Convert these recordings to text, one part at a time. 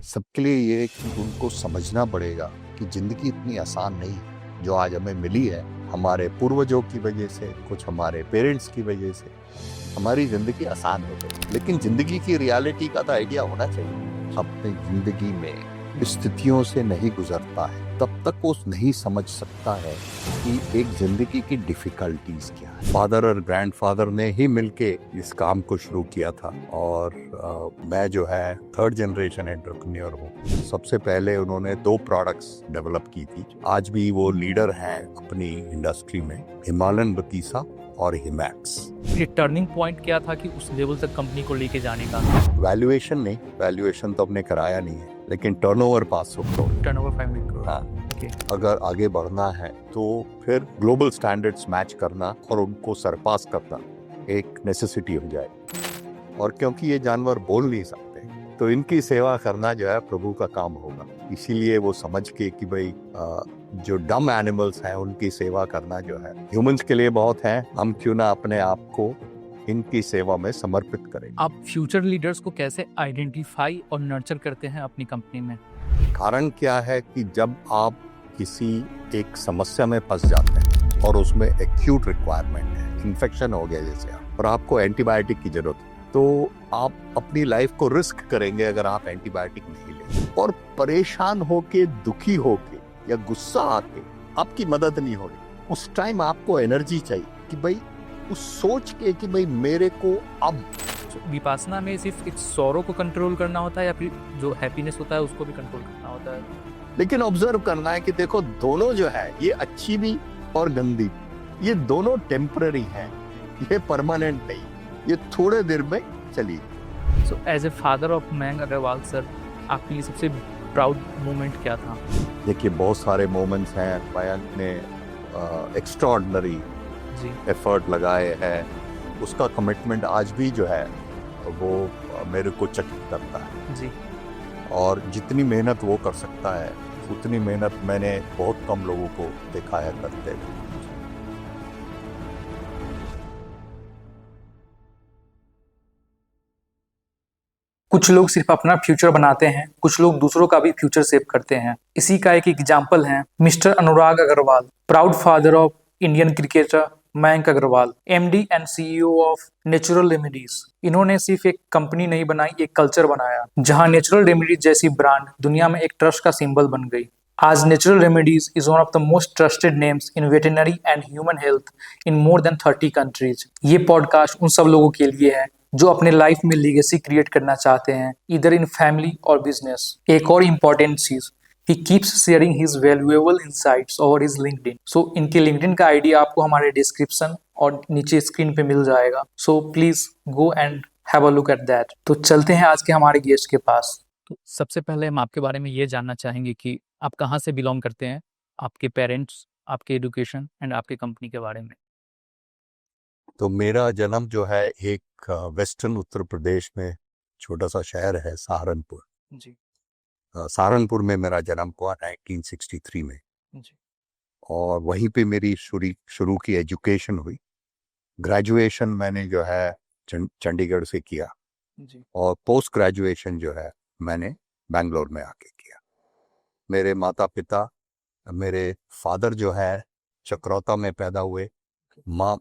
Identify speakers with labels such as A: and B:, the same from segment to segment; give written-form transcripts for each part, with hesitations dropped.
A: सबके लिए ये कि उनको समझना पड़ेगा कि जिंदगी इतनी आसान नहीं जो आज हमें मिली है। हमारे पूर्वजों की वजह से, कुछ हमारे पेरेंट्स की वजह से हमारी जिंदगी आसान हो गई, लेकिन जिंदगी की रियलिटी का तो आइडिया होना चाहिए। अपनी जिंदगी में स्थितियों से नहीं गुजरता है तब तक वो नहीं समझ सकता है कि एक जिंदगी की डिफिकल्टीज क्या है। फादर और ग्रैंडफादर ने ही मिलके इस काम को शुरू किया था और मैं जो है थर्ड जनरेशन एंटरप्रेन्योर हूँ। सबसे पहले उन्होंने 2 प्रोडक्ट्स डेवलप की थी। आज भी वो लीडर हैं अपनी इंडस्ट्री में, हिमालयन बतीसा और हिमैक्स।
B: ये टर्निंग पॉइंट क्या था कि उस लेवल तक कंपनी को लेके जाने का?
A: वैल्यूएशन नहीं, वैल्यूएशन तो हमने कराया नहीं है, लेकिन टर्नओवर 500 करोड़।
B: टर्नओवर 500 करोड़।
A: हाँ।
B: ओके।
A: अगर आगे बढ़ना है तो फिर ग्लोबल स्टैंडर्ड्स मैच करना और उनको सरपास करना एक नेसेसिटी हो जाए। और क्योंकि ये जानवर बोल नहीं सकते तो इनकी सेवा करना जो है प्रभु का काम होगा। इसीलिए वो समझ के कि भाई जो डम एनिमल्स हैं उनकी सेवा करना जो है ह्यूमंस के लिए बहुत है, हम क्यों ना अपने आप को इनकी सेवा में समर्पित करें।
B: आप फ्यूचर लीडर्स को कैसे आइडेंटिफाई और नर्चर करते हैं अपनी कंपनी में?
A: कारण क्या है कि जब आप किसी एक समस्या में फंस जाते हैं और उसमें एक्यूट रिक्वायरमेंट है, इन्फेक्शन हो गया जैसे आप, और आपको एंटीबायोटिक की जरूरत है, तो आप अपनी लाइफ को रिस्क करेंगे अगर आप एंटीबायोटिक नहीं लें। और परेशान होके, दुखी होके या गुस्सा आके आपकी मदद नहीं हो रही, उस टाइम आपको एनर्जी चाहिए कि भाई उस सोच के कि भाई मेरे को अब
B: विपासना में सिर्फ एक सौरों को कंट्रोल करना होता है या फिर जो हैप्पीनेस होता है उसको भी कंट्रोल करना होता है?
A: लेकिन ऑब्जर्व करना है कि देखो दोनों जो है, ये अच्छी भी और गंदी, ये दोनों टेम्पररी हैं, ये परमानेंट नहीं, ये थोड़े देर में चली।
B: So as a father of Mayank Agarwal sir, आपके लिए सबसे प्राउड मोमेंट क्या था?
A: देखिए बहुत सारे मोमेंट्स हैं। मयंक ने एक्स्ट्राऑर्डिनरी
B: जी।
A: एफर्ट लगाए हैं, उसका कमिटमेंट आज भी जो है वो मेरे को चकित करता है।
B: जी।
A: और जितनी मेहनत वो कर सकता है उतनी मेहनत मैंने बहुत कम लोगों को देखा है करते हुए।
B: कुछ लोग सिर्फ अपना फ्यूचर बनाते हैं, कुछ लोग दूसरों का भी फ्यूचर सेव करते हैं। इसी का एक एग्जाम्पल है mister Anurag Agarwal, proud father of Indian cricketer Mayank Agarwal, MD and CEO of Natural Remedies. इन्होंने सिर्फ एक कंपनी नहीं बनाई, एक कल्चर बनाया जहां नेचुरल रेमेडीज जैसी ब्रांड दुनिया में एक ट्रस्ट का सिंबल बन गई। आज natural remedies is one of the most trusted names in veterinary and human health in more than 30 countries। ये पॉडकास्ट उन सब लोगों के लिए है जो अपने लाइफ में लीगेसी क्रिएट करना चाहते हैं, इधर इन फैमिली और बिजनेस। एक और इम्पोर्टेंट चीज, he keeps sharing his valuable insights over his LinkedIn. So इनके लिंक्डइन का आईडी आपको हमारे डिस्क्रिप्शन और नीचे स्क्रीन पे मिल जाएगा। So please go and have a look at that. तो चलते हैं आज के हमारे गेस्ट के पास। तो सबसे पहले हम आपके बारे में ये जानना चाहेंगे कि आप कहाँ से बिलोंग करते हैं, आपके पेरेंट्स, आपके एजुकेशन एंड आपके कंपनी के बारे में।
A: तो मेरा जन्म जो है एक वेस्टर्न उत्तर प्रदेश में छोटा सा शहर है सहारनपुर।
B: जी।
A: सहारनपुर में मेरा जन्म हुआ 1963 में।
B: जी।
A: और वहीं पे मेरी शुरू की एजुकेशन हुई। ग्रेजुएशन मैंने जो है चंडीगढ़ से किया।
B: जी।
A: और पोस्ट ग्रेजुएशन जो है मैंने बेंगलोर में आके किया। मेरे माता पिता, मेरे फादर जो है चक्रौता में पैदा हुए,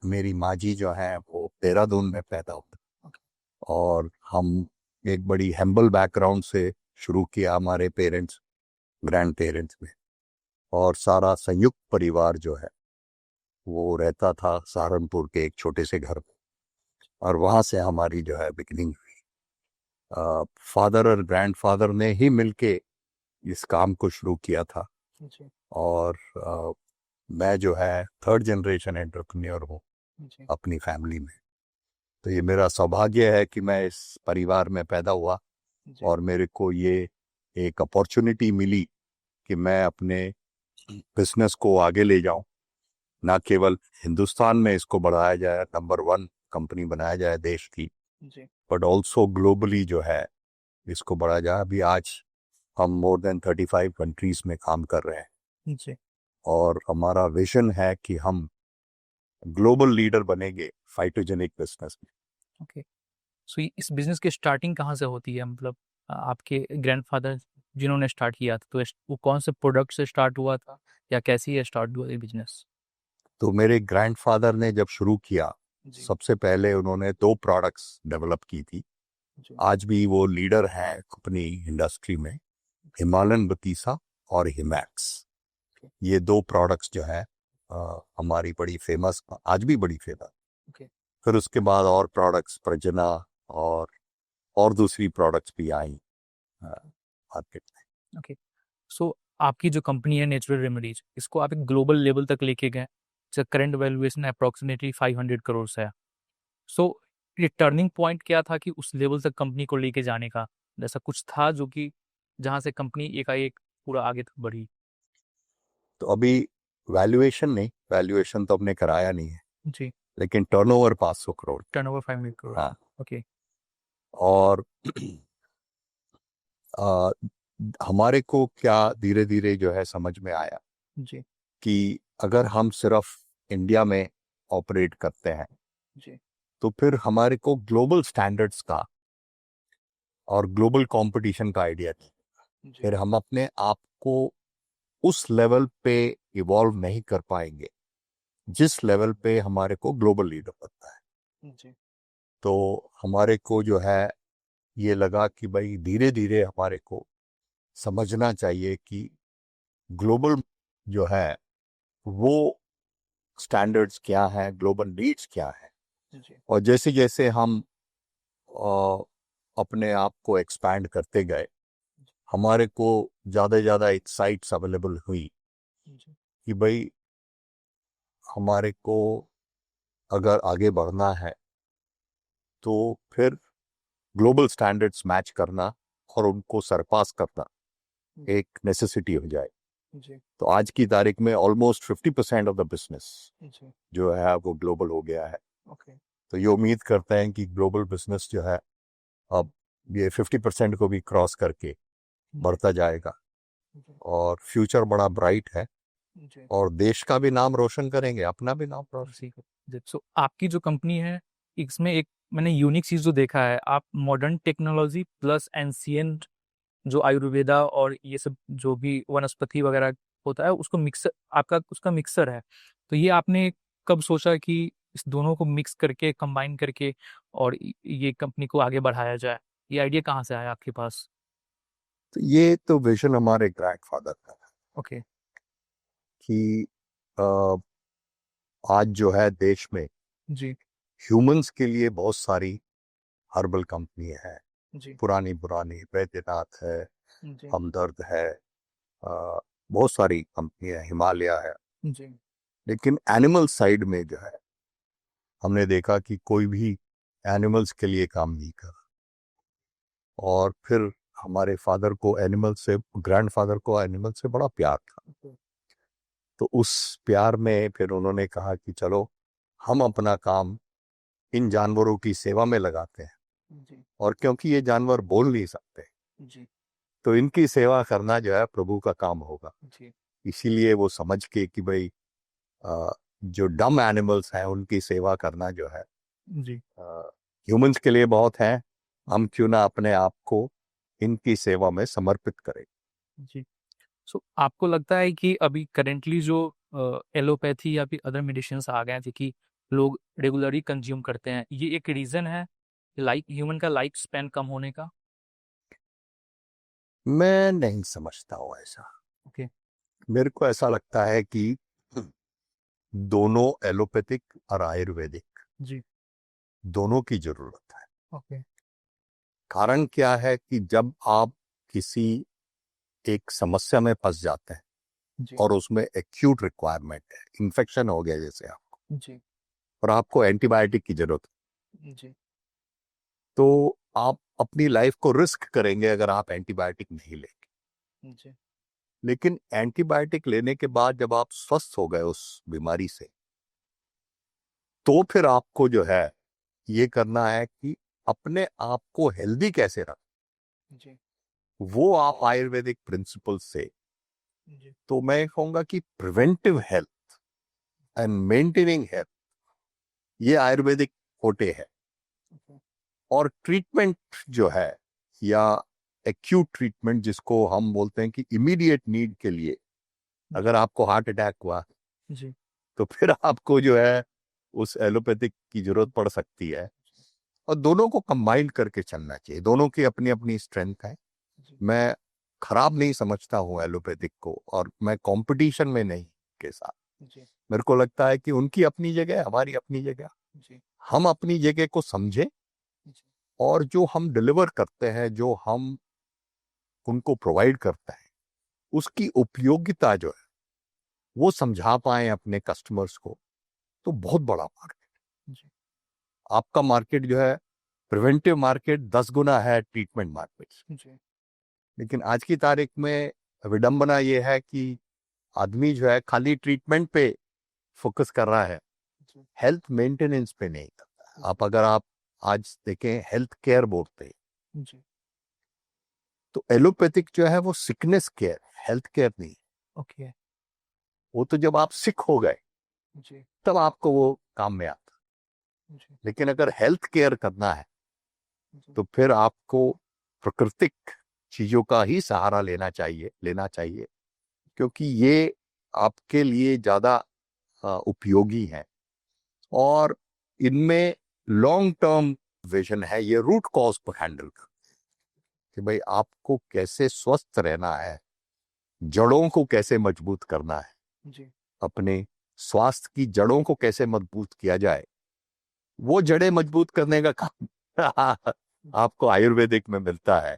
A: मेरी माँ जी जो है वो देहरादून में पैदा हुए। और हम एक बड़ी हेम्बल बैकग्राउंड से शुरू किया, हमारे पेरेंट्स, ग्रैंड पेरेंट्स में, और सारा संयुक्त परिवार जो है वो रहता था सहारनपुर के एक छोटे से घर में। और वहाँ से हमारी जो है बिगिनिंग हुई। फादर और ग्रैंडफादर ने ही मिलके इस काम को शुरू किया था।
B: जी।
A: और मैं जो है थर्ड जनरेशन एंटरप्रेन्योर हूँ
B: जी।
A: अपनी फैमिली में। तो ये मेरा सौभाग्य है कि मैं इस परिवार में पैदा हुआ
B: जी।
A: और मेरे को ये एक अपॉर्चुनिटी मिली कि मैं अपने बिजनेस को आगे ले जाऊं, ना केवल हिंदुस्तान में इसको बढ़ाया जाए, नंबर 1 कंपनी बनाया जाए देश की,
B: जी।
A: बट ऑल्सो ग्लोबली जो है इसको बढ़ाया जाए। अभी आज हम मोर देन 35 कंट्रीज में काम कर रहे हैं।
B: जी।
A: और हमारा विजन है कि हम ग्लोबल लीडर बनेंगे फाइटोजेनिक बिजनेस में।
B: ओके। सो इस बिजनेस की स्टार्टिंग कहाँ से होती है? मतलब आपके ग्रैंडफादर जिन्होंने स्टार्ट किया था, तो वो कौन से प्रोडक्ट से स्टार्ट हुआ था या कैसे ये स्टार्ट हुआ ये बिजनेस?
A: तो मेरे ग्रैंडफादर ने जब शुरू किया,
B: जी
A: सबसे पहले उन्होंने 2 प्रोडक्ट्स डेवलप की थी।
B: जी
A: आज भी वो लीडर हैं अपनी इंडस्ट्री में, हिमालयन बतीसा और हिमैक्स। ये 2 प्रोडक्ट्स जो है हमारी बड़ी फेमस, आज भी बड़ी फेमस।
B: ओके
A: फिर उसके बाद और प्रोडक्ट्स प्रजना और दूसरी प्रोडक्ट्स भी आई मार्केट में।
B: ओके। सो आपकी जो कंपनी है नेचुरल रेमेडीज, इसको आप एक ग्लोबल लेवल तक लेके गए। इसका करंट वैल्यूएशन अप्रोक्सीमेटली 500 करोड़ है। सो ये टर्निंग पॉइंट क्या था कि उस लेवल तक कंपनी को लेके जाने का? ऐसा कुछ था जो कि जहाँ से कंपनी एकाएक पूरा आगे तक बढ़ी?
A: तो अभी वैल्यूएशन नहीं, वैल्यूएशन तो हमने कराया नहीं है,
B: जी।
A: लेकिन टर्नओवर 500 करोड़।
B: टर्नओवर 500 करोड़।
A: हाँ।
B: ओके।
A: और आ, हमारे को क्या धीरे धीरे जो है समझ में आया
B: जी
A: कि अगर हम सिर्फ इंडिया में ऑपरेट करते हैं
B: जी
A: तो फिर हमारे को ग्लोबल स्टैंडर्ड्स का और ग्लोबल कंपटीशन का आइडिया नहीं।
B: जी
A: फिर हम अपने आप को उस लेवल पे इवॉल्व नहीं कर पाएंगे जिस लेवल पे हमारे को ग्लोबल लीडर बनना है।
B: जी
A: तो हमारे को जो है ये लगा कि भाई धीरे धीरे हमारे को समझना चाहिए कि ग्लोबल जो है वो स्टैंडर्ड्स क्या हैं, ग्लोबल नीड्स क्या है।
B: जी
A: और जैसे जैसे हम अ, अपने आप को एक्सपैंड करते गए, हमारे को ज़्यादा ज़्यादा इंसाइट्स अवेलेबल हुई
B: जी
A: कि भाई हमारे को अगर आगे बढ़ना है तो फिर ग्लोबल स्टैंडर्ड्स मैच करना और उनको सरपास करना एक नेसेसिटी हो जाए।
B: जी
A: तो आज की तारीख में ऑलमोस्ट 50% ऑफ द बिजनेस
B: जी
A: जो है वो ग्लोबल हो गया है।
B: ओके
A: तो ये उम्मीद करते हैं कि ग्लोबल बिजनेस जो है अब ये 50% को भी क्रॉस करके बढ़ता जाएगा
B: जी
A: और फ्यूचर बड़ा ब्राइट है
B: जी
A: और देश का भी नाम रोशन करेंगे, अपना भी नाम रोशन।
B: जी। सो आपकी जो कंपनी है, इसमें एक मैंने यूनिक चीज जो देखा है, आप मॉडर्न टेक्नोलॉजी प्लस एंशियंट जो आयुर्वेदा और ये सब जो भी वनस्पति वगैरह होता है उसको मिक्सर, आपका उसका मिक्सर है। तो ये आपने कब सोचा कि इस दोनों को मिक्स करके कंबाइन करके और ये कंपनी को आगे बढ़ाया जाए? ये आइडिया कहाँ से आया आपके पास?
A: तो ये तो विजन हमारे ग्रैंडफादर का है
B: ओके
A: कि अ, आज जो है देश में
B: जी
A: ह्यूमंस के लिए बहुत सारी हर्बल कंपनी है,
B: जी
A: पुरानी पुरानी वैद्यनाथ है,
B: जी
A: हमदर्द है, बहुत सारी कंपनी है, हिमालय है।
B: जी
A: लेकिन एनिमल साइड में जो है हमने देखा कि कोई भी एनिमल्स के लिए काम नहीं कर। और फिर हमारे फादर को एनिमल से, ग्रैंडफादर को एनिमल से बड़ा प्यार था। तो उस प्यार में फिर उन्होंने कहा कि चलो हम अपना काम इन जानवरों की सेवा में लगाते हैं।
B: जी
A: और क्योंकि ये जानवर बोल नहीं सकते
B: जी
A: तो इनकी सेवा करना जो है प्रभु का काम होगा।
B: जी
A: इसीलिए वो समझ के कि भाई जो डम एनिमल्स हैं उनकी सेवा करना जो है
B: जी
A: ह्यूमंस के लिए बहुत है, हम क्यों ना अपने आप को इनकी सेवा में समर्पित करें।
B: जी। सो आपको लगता है कि अभी करेंटली जो एलोपैथी या फिर अदर मेडिसिन आ गए हैं जो कि लोग रेगुलरली कंज्यूम करते हैं, ये एक रीजन है लाइक ह्यूमन का लाइफ स्पैन कम होने का?
A: मैं नहीं समझता हूँ ऐसा।
B: ओके
A: मेरे को ऐसा लगता है कि दोनों एलोपैथिक और आयुर्वेदिक
B: जी
A: दोनों की जरूरत है।
B: ओके
A: कारण क्या है कि जब आप किसी एक समस्या में फंस जाते हैं
B: जी
A: और उसमें एक्यूट रिक्वायरमेंट है, इन्फेक्शन हो गया जैसे आपको
B: जी
A: और आपको एंटीबायोटिक की जरूरत है,
B: जी
A: तो आप अपनी लाइफ को रिस्क करेंगे अगर आप एंटीबायोटिक नहीं लेंगे।
B: जी
A: लेकिन एंटीबायोटिक लेने के बाद जब आप स्वस्थ हो गए उस बीमारी से, तो फिर आपको जो है ये करना है कि अपने आप को हेल्दी कैसे रखें।
B: जी
A: वो आप आयुर्वेदिक प्रिंसिपल से,
B: जी
A: तो मैं कहूंगा कि preventive health and maintaining health ये आयुर्वेदिक होते हैं।
B: ओके
A: और ट्रीटमेंट जो है या एक्यूट ट्रीटमेंट, जिसको हम बोलते हैं कि इमीडिएट नीड के लिए, अगर आपको हार्ट अटैक हुआ
B: जी
A: तो फिर आपको जो है उस एलोपैथिक की जरूरत पड़ सकती है। और दोनों को कंबाइन करके चलना चाहिए, दोनों की अपनी अपनी स्ट्रेंथ है। मैं खराब नहीं समझता हूँ एलोपैथिक को, और मैं कंपटीशन में नहीं के साथ।
B: जी
A: मेरे को लगता है कि उनकी अपनी जगह है, हमारी अपनी जगह।
B: जी
A: हम अपनी जगह को समझें,
B: जी
A: और जो हम डिलीवर करते हैं, जो हम उनको प्रोवाइड करते हैं, उसकी उपयोगिता जो है वो समझा पाए अपने कस्टमर्स को, तो बहुत बड़ा मार्केट।
B: जी
A: आपका मार्केट जो है, प्रिवेंटिव मार्केट 10 गुना है ट्रीटमेंट मार्केट से।
B: जी
A: लेकिन आज की तारीख में विडंबना ये है कि आदमी जो है खाली ट्रीटमेंट पे फोकस कर रहा है,
B: जी
A: हेल्थ मेंटेनेंस पे नहीं करता है। अगर आप आज देखें हेल्थ केयर बोलते हैं,
B: जी
A: तो एलोपैथिक जो है वो सिकनेस केयर, हेल्थ केयर नहीं।
B: ओके
A: वो तो जब आप सिक हो गए
B: जी
A: तब आपको वो काम में आता।
B: जी
A: लेकिन अगर हेल्थ केयर करना है
B: जी
A: तो फिर आपको प्राकृतिक चीजों का ही सहारा लेना चाहिए, क्योंकि ये आपके लिए ज्यादा उपयोगी है। और इनमें लॉन्ग टर्म विजन है, ये रूट कॉज पर हैंडल कर, कि भाई आपको कैसे स्वस्थ रहना है, जड़ों को कैसे मजबूत करना है,
B: जी
A: अपने स्वास्थ्य की जड़ों को कैसे मजबूत किया जाए। वो जड़ें मजबूत करने का काम आपको आयुर्वेदिक में मिलता है।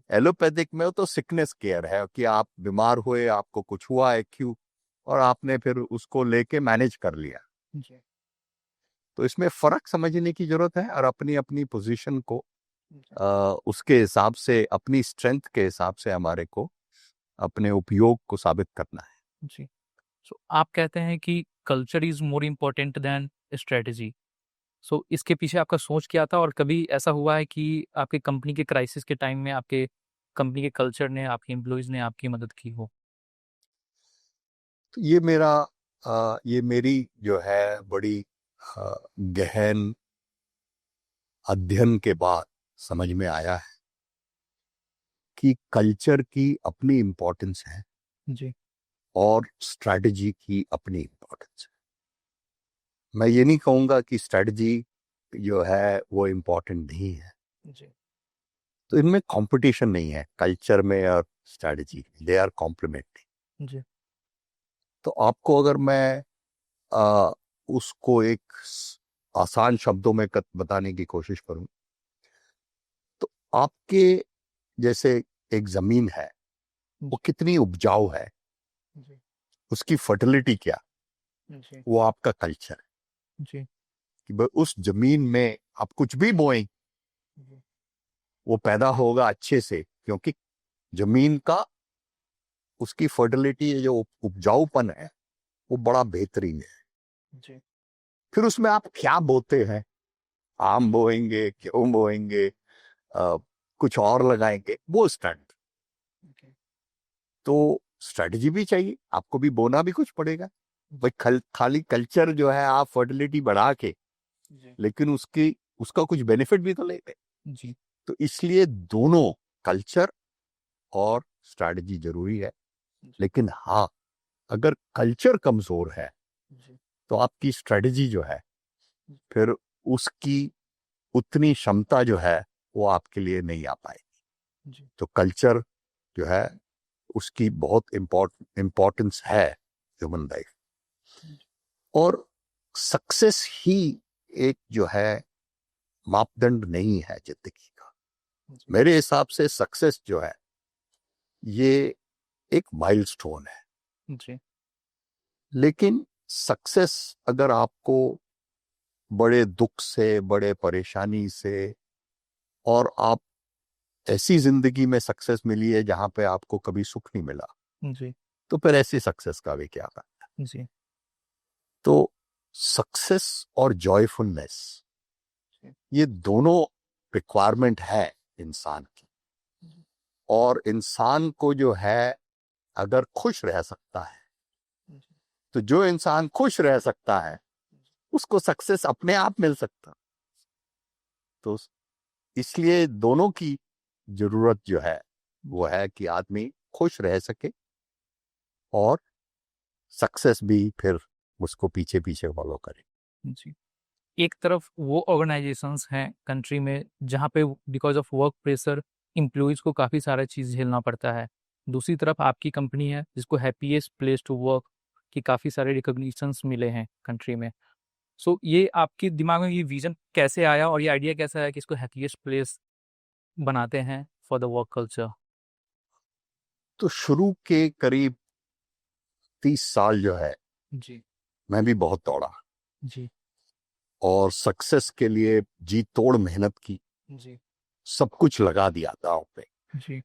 A: एलोपैथिक में तो सिकनेस केयर है, कि आप बीमार हुए, आपको कुछ हुआ है क्यों, और आपने फिर उसको लेके मैनेज कर लिया।
B: जी
A: तो इसमें फर्क समझने की जरूरत है, और अपनी अपनी पोजीशन को
B: जी
A: उसके हिसाब से, अपनी स्ट्रेंथ के हिसाब से हमारे को अपने उपयोग को साबित करना है।
B: जी सो आप कहते हैं कि culture is more important than strategy. So इसके पीछे आपका सोच क्या था, और कभी ऐसा हुआ है कि आपके कंपनी के क्राइसिस के टाइम में आपके कंपनी के कल्चर ने, आपके एम्प्लॉयज ने आपकी मदद की हो?
A: तो ये मेरी जो है बड़ी गहन अध्ययन के बाद समझ में आया है कि कल्चर की अपनी इम्पोर्टेंस है,
B: जी
A: और स्ट्रैटेजी की अपनी इम्पोर्टेंस है। मैं ये नहीं कहूंगा कि स्ट्रैटेजी जो है वो इम्पोर्टेंट नहीं है।
B: जी
A: तो इनमें कंपटीशन नहीं है, कल्चर में और स्ट्रैटेजी, दे आर कॉम्प्लीमेंट्री।
B: जी
A: तो आपको अगर मैं आ, उसको एक आसान शब्दों में बताने की कोशिश करूं, तो आपके जैसे एक जमीन है, वो कितनी उपजाऊ है,
B: जी
A: उसकी फर्टिलिटी क्या,
B: जी
A: वो आपका कल्चर है।
B: जी
A: कि भाई उस जमीन में आप कुछ भी बोएं,
B: जी
A: वो पैदा होगा अच्छे से, क्योंकि जमीन का, उसकी फर्टिलिटी, जो उपजाऊपन है, वो बड़ा बेहतरीन है।
B: जी
A: फिर उसमें आप क्या बोते हैं, आम बोएंगे, गेहूं बोएंगे, कुछ और लगाएंगे, वो स्ट्रेंथ।
B: ओके
A: तो स्ट्रेटजी भी चाहिए, आपको भी बोना भी कुछ पड़ेगा। भाई खाली कल्चर जो है आप फर्टिलिटी बढ़ा के,
B: जी
A: लेकिन उसका कुछ बेनिफिट भी तो लेते।
B: जी
A: तो इसलिए दोनों, कल्चर और स्ट्रैटेजी जरूरी है।
B: जी
A: लेकिन हाँ, अगर कल्चर कमजोर है
B: जी
A: तो आपकी स्ट्रैटेजी जो है, फिर उसकी उतनी क्षमता जो है वो आपके लिए नहीं आ पाएगी।
B: जी
A: तो कल्चर जो है, उसकी बहुत इम्पोर्टेंस है ह्यूमन लाइफ। और सक्सेस ही एक जो है मापदंड नहीं है जिंदगी का।
B: जी
A: मेरे हिसाब से सक्सेस जो है, ये एक माइलस्टोन है।
B: जी
A: लेकिन सक्सेस अगर आपको बड़े दुख से, बड़े परेशानी से, और आप ऐसी जिंदगी में सक्सेस मिली है जहां पे आपको कभी सुख नहीं मिला,
B: जी
A: तो फिर ऐसी सक्सेस का भी क्या था।
B: जी
A: तो सक्सेस और जॉयफुलनेस,
B: जी
A: ये दोनों रिक्वायरमेंट है इंसान की। और इंसान को जो है, अगर खुश रह सकता है, तो जो इंसान खुश रह सकता है उसको सक्सेस अपने आप मिल सकता। तो इसलिए दोनों की जरूरत जो है वो है कि आदमी खुश रह सके और सक्सेस भी फिर उसको पीछे पीछे फॉलो करे।
B: जी। एक तरफ वो ऑर्गेनाइजेशंस हैं कंट्री में जहाँ पे because of work pressure employees को काफ़ी सारा चीज़ झेलना पड़ता है, दूसरी तरफ आपकी कंपनी है जिसको हैप्पीएस्ट प्लेस टू वर्क की काफ़ी सारे रिकॉग्निशंस मिले हैं कंट्री में। सो ये आपके दिमाग में ये विजन कैसे आया और ये आइडिया कैसा है कि इसको हैप्पीएस्ट प्लेस बनाते हैं फॉर द वर्क कल्चर?
A: तो शुरू के करीब 30 साल जो है
B: जी।
A: मैं भी बहुत दौड़ा
B: जी।
A: और सक्सेस के लिए जी तोड़ मेहनत की,
B: जी।
A: सब कुछ लगा दिया दांव पे
B: जी।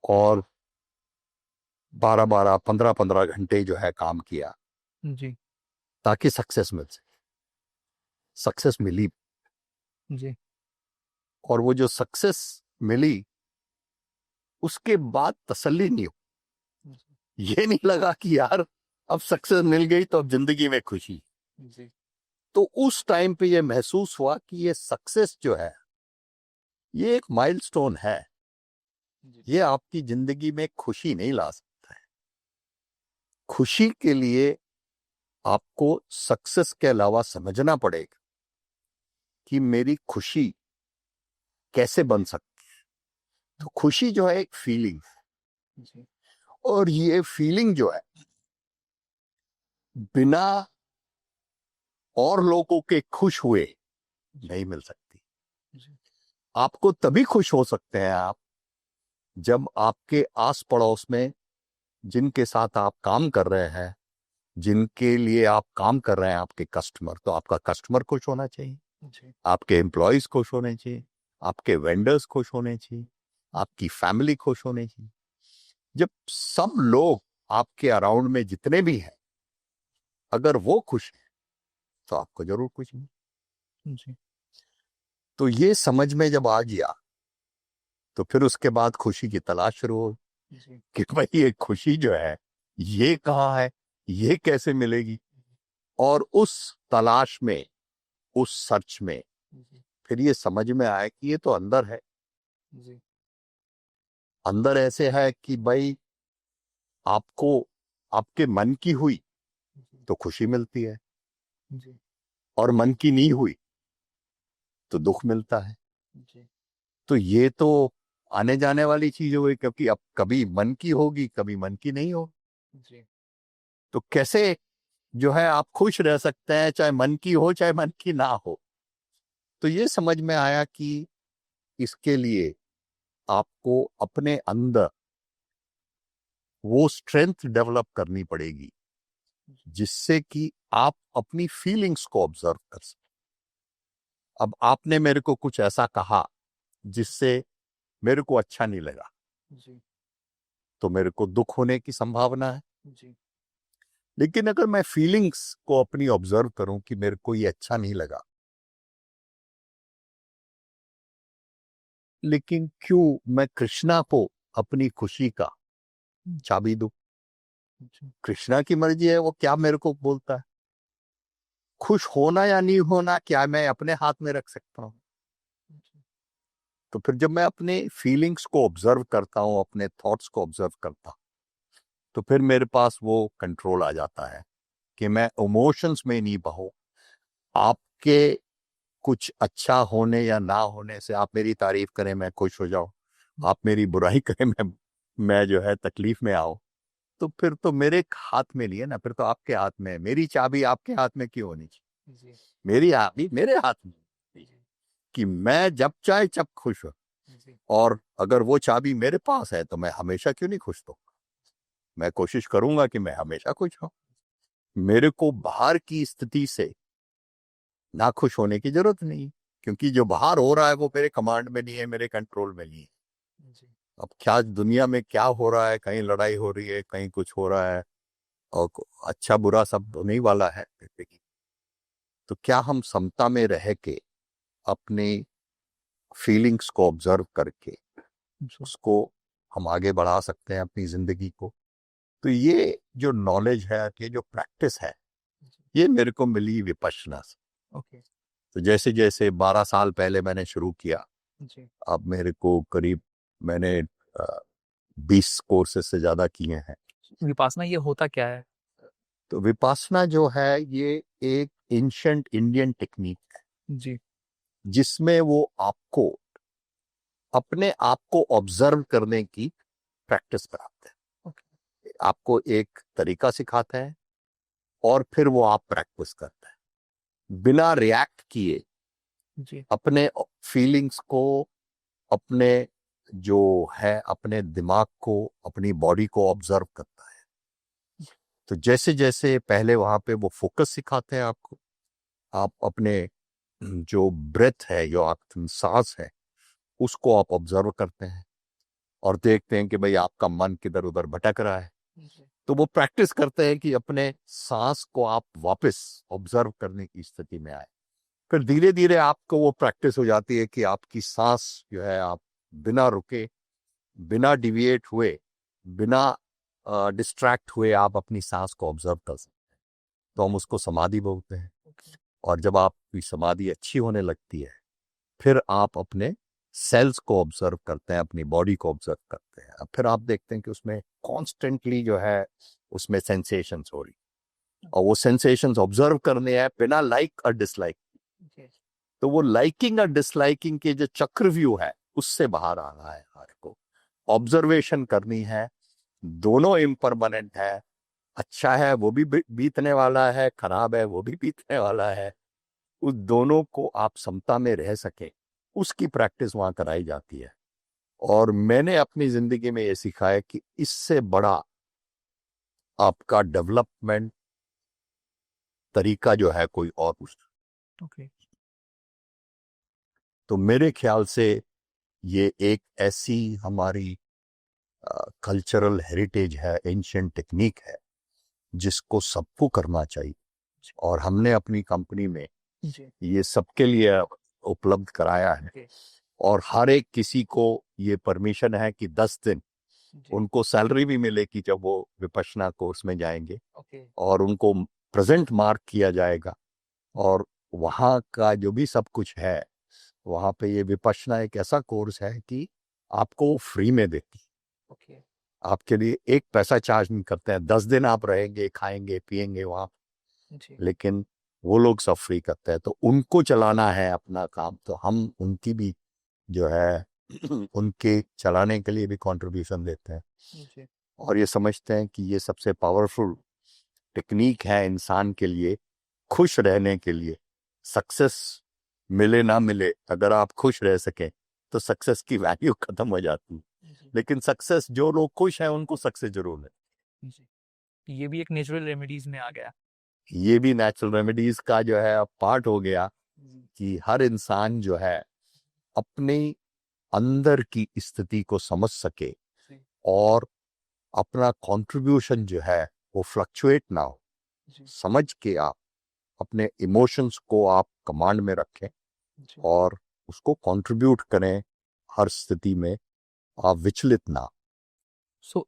A: और 12-12, 15-15 घंटे जो है काम किया
B: जी।
A: ताकि सक्सेस मिल सके। सक्सेस मिली
B: जी।
A: और वो जो सक्सेस मिली उसके बाद तसल्ली नहीं हो, ये नहीं लगा कि यार अब सक्सेस मिल गई तो अब जिंदगी में खुशी।
B: जी।
A: तो उस टाइम पे ये महसूस हुआ कि ये सक्सेस जो है ये एक माइलस्टोन है, ये आपकी जिंदगी में खुशी नहीं ला सकता है। खुशी के लिए आपको सक्सेस के अलावा समझना पड़ेगा कि मेरी खुशी कैसे बन सकती है। तो खुशी जो है एक फीलिंग है
B: जी।
A: और ये फीलिंग जो है बिना और लोगों के खुश हुए नहीं मिल सकती।
B: जी।
A: आपको तभी खुश हो सकते हैं आप जब आपके आस पड़ोस में जिनके साथ आप काम कर रहे हैं, जिनके लिए आप काम कर रहे हैं, आपके कस्टमर, तो आपका कस्टमर खुश होना चाहिए,
B: जी।
A: आपके एम्प्लॉयज खुश होने चाहिए, आपके वेंडर्स खुश होने चाहिए, आपकी फैमिली खुश होने चाहिए। जब सब लोग आपके अराउंड में जितने भी हैं अगर वो खुश हैं तो आपको जरूर खुशी मिलेगी।
B: जी।
A: तो ये समझ में जब आ गया तो फिर उसके बाद खुशी की तलाश शुरू हो
B: जी।
A: कि भाई ये खुशी जो है ये कहाँ है, ये कैसे मिलेगी। और उस तलाश में, उस सर्च में
B: जी।
A: फिर ये समझ में आया कि ये तो अंदर है।
B: जी।
A: अंदर ऐसे है कि भाई आपको आपके मन की हुई
B: जी।
A: तो खुशी मिलती है
B: जी।
A: और मन की नहीं हुई तो दुख मिलता है।
B: जी।
A: तो ये तो आने जाने वाली चीज हो गई, क्योंकि अब कभी मन की होगी कभी मन की नहीं हो।
B: जी।
A: तो कैसे जो है आप खुश रह सकते हैं चाहे मन की हो चाहे मन की ना हो। तो ये समझ में आया कि इसके लिए आपको अपने अंदर वो स्ट्रेंथ डेवलप करनी पड़ेगी जिससे कि आप अपनी फीलिंग्स को ऑब्जर्व कर सकें। अब आपने मेरे को कुछ ऐसा कहा जिससे मेरे को अच्छा नहीं लगा,
B: जी।
A: तो मेरे को दुख होने की संभावना है।
B: जी।
A: लेकिन अगर मैं फीलिंग्स को अपनी ऑब्जर्व करूं कि मेरे को ये अच्छा नहीं लगा, लेकिन क्यों मैं कृष्णा को अपनी खुशी का चाबी दूं।
B: जी।
A: कृष्णा की मर्जी है, वो क्या मेरे को बोलता है। खुश होना या नहीं होना क्या मैं अपने हाथ में रख सकता हूं। तो फिर जब मैं अपने फीलिंग्स को ऑब्जर्व करता हूं, अपने थॉट्स को ऑब्जर्व करता हूं, तो फिर मेरे पास वो कंट्रोल आ जाता है कि मैं इमोशंस में नहीं बहूं। आपके कुछ अच्छा होने या ना होने से, आप मेरी तारीफ करें मैं खुश हो जाऊं, आप मेरी बुराई करें मैं जो है तकलीफ में आऊं, तो फिर तो मेरे हाथ में नहीं है ना, फिर तो आपके हाथ में है। मेरी चाबी आपके हाथ में क्यों होनी चाहिए।
B: जी।
A: मेरी चाबी मेरे हाथ में है कि मैं जब चाहे जब खुश हो।
B: जी।
A: और अगर वो चाबी मेरे पास है तो मैं हमेशा क्यों नहीं खुश। तो मैं कोशिश करूंगा कि मैं हमेशा खुश हूं। मेरे को बाहर की स्थिति से ना खुश होने की जरूरत नहीं, क्योंकि जो बाहर हो रहा है वो मेरे कमांड में नहीं है, मेरे कंट्रोल में नहीं है।
B: जी।
A: अब क्या दुनिया में क्या हो रहा है, कहीं लड़ाई हो रही है, कहीं कुछ हो रहा है, और अच्छा बुरा सब होने ही वाला है। तो क्या हम समता में रह के अपने फीलिंग्स को ऑब्जर्व करके
B: जी।
A: उसको हम आगे बढ़ा सकते हैं अपनी जिंदगी को। तो ये जो नॉलेज है, ये जो प्रैक्टिस है, ये मेरे को मिली विपश्यना से।
B: ओके।
A: तो जैसे जैसे 12 साल पहले मैंने शुरू किया,
B: जी।
A: अब मेरे को करीब मैंने 20 कोर्सेज से ज्यादा किए हैं।
B: विपासना ये होता क्या है?
A: तो विपासना जो है ये एक एंशिएंट इंडियन टेक्निक है,
B: जी।
A: जिसमें वो आपको अपने आप को ऑब्जर्व करने की प्रैक्टिस कराते हैं। आपको एक तरीका सिखाते हैं और फिर वो आप प्रैक्टिस करते हैं बिना रिएक्ट किए।
B: जी।
A: अपने फीलिंग्स को, अपने जो है अपने दिमाग को, अपनी बॉडी को ऑब्जर्व करता है। तो जैसे जैसे पहले वहां पे वो फोकस सिखाते हैं आपको, आप अपने जो ब्रेथ है, जो आपकी सांस है, उसको आप ऑब्जर्व करते हैं और देखते हैं कि भाई आपका मन किधर उधर भटक रहा है। तो वो प्रैक्टिस करते हैं कि अपने सांस को आप वापस ऑब्जर्व करने की स्थिति में आए। फिर धीरे धीरे आपको वो प्रैक्टिस हो जाती है कि आपकी सांस जो है, आप बिना रुके, बिना डिविएट हुए, बिना डिस्ट्रैक्ट हुए आप अपनी सांस को ऑब्जर्व कर सकते हैं। तो हम उसको समाधि बोलते हैं। और जब आपकी समाधि अच्छी होने लगती है, फिर आप अपने सेल्स को ऑब्जर्व करते हैं, अपनी बॉडी को ऑब्जर्व करते हैं। अब फिर आप देखते हैं कि उसमें कॉन्स्टेंटली जो है उसमें सेंसेशंस हो रही, और वो सेंसेशंस ऑब्जर्व करने हैं बिना लाइक और डिसलाइक। तो वो लाइकिंग और डिसलाइकिंग के जो चक्रव्यूह है उससे बाहर आना है, आपको ऑब्जर्वेशन करनी है। दोनों इम्परमानेंट है, अच्छा है वो भी बीतने वाला है, खराब है वो भी बीतने वाला है। उस दोनों को आप समता में रह सके, उसकी प्रैक्टिस वहां कराई जाती है। और मैंने अपनी जिंदगी में ये सीखा है कि इससे बड़ा आपका डेवलपमेंट तरीका जो है कोई और उस।
B: ओके।
A: तो मेरे ख्याल से ये एक ऐसी हमारी कल्चरल हेरिटेज है, एंशिएंट टेक्निक है, जिसको सबको करना चाहिए। और हमने अपनी कंपनी में
B: जी।
A: ये सबके लिए उपलब्ध कराया है।
B: ओके।
A: और हर एक किसी को ये परमिशन है कि 10 दिन
B: जी।
A: उनको सैलरी भी मिलेगी जब वो विपश्यना कोर्स में जाएंगे,
B: ओके।
A: और उनको प्रेजेंट मार्क किया जाएगा। और वहाँ का जो भी सब कुछ है, वहाँ पे ये विपश्यना एक ऐसा कोर्स है कि आपको फ्री में देती है।
B: ओके।
A: आपके लिए एक पैसा चार्ज नहीं करते हैं। 10 दिन आप रहेंगे, खाएंगे पिएंगे वहाँ,
B: जी।
A: लेकिन वो लोग सब फ्री करते हैं। तो उनको चलाना है अपना काम, तो हम उनकी भी जो है उनके चलाने के लिए भी कंट्रीब्यूशन देते हैं।
B: जी।
A: और ये समझते हैं कि ये सबसे पावरफुल टेक्निक है इंसान के लिए खुश रहने के लिए। सक्सेस मिले ना मिले, अगर आप खुश रह सकें तो सक्सेस की वैल्यू खत्म हो जाती है।
B: जी।
A: लेकिन सक्सेस, जो लोग खुश हैं उनको सक्सेस जरूर है।
B: जी। ये भी एक नेचुरल रेमेडीज में आ गया।
A: ये भी नेचुरल रेमेडीज का जो है पार्ट हो गया कि हर इंसान जो है अपनी अंदर की स्थिति को समझ सके
B: जी।
A: और अपना कंट्रीब्यूशन जो है वो फ्लक्चुएट ना हो।
B: जी।
A: समझ के आप अपने इमोशंस को आप कमांड में रखें
B: जी।
A: और उसको कंट्रीब्यूट करें हर स्थिति में, आप विचलित ना।
B: सो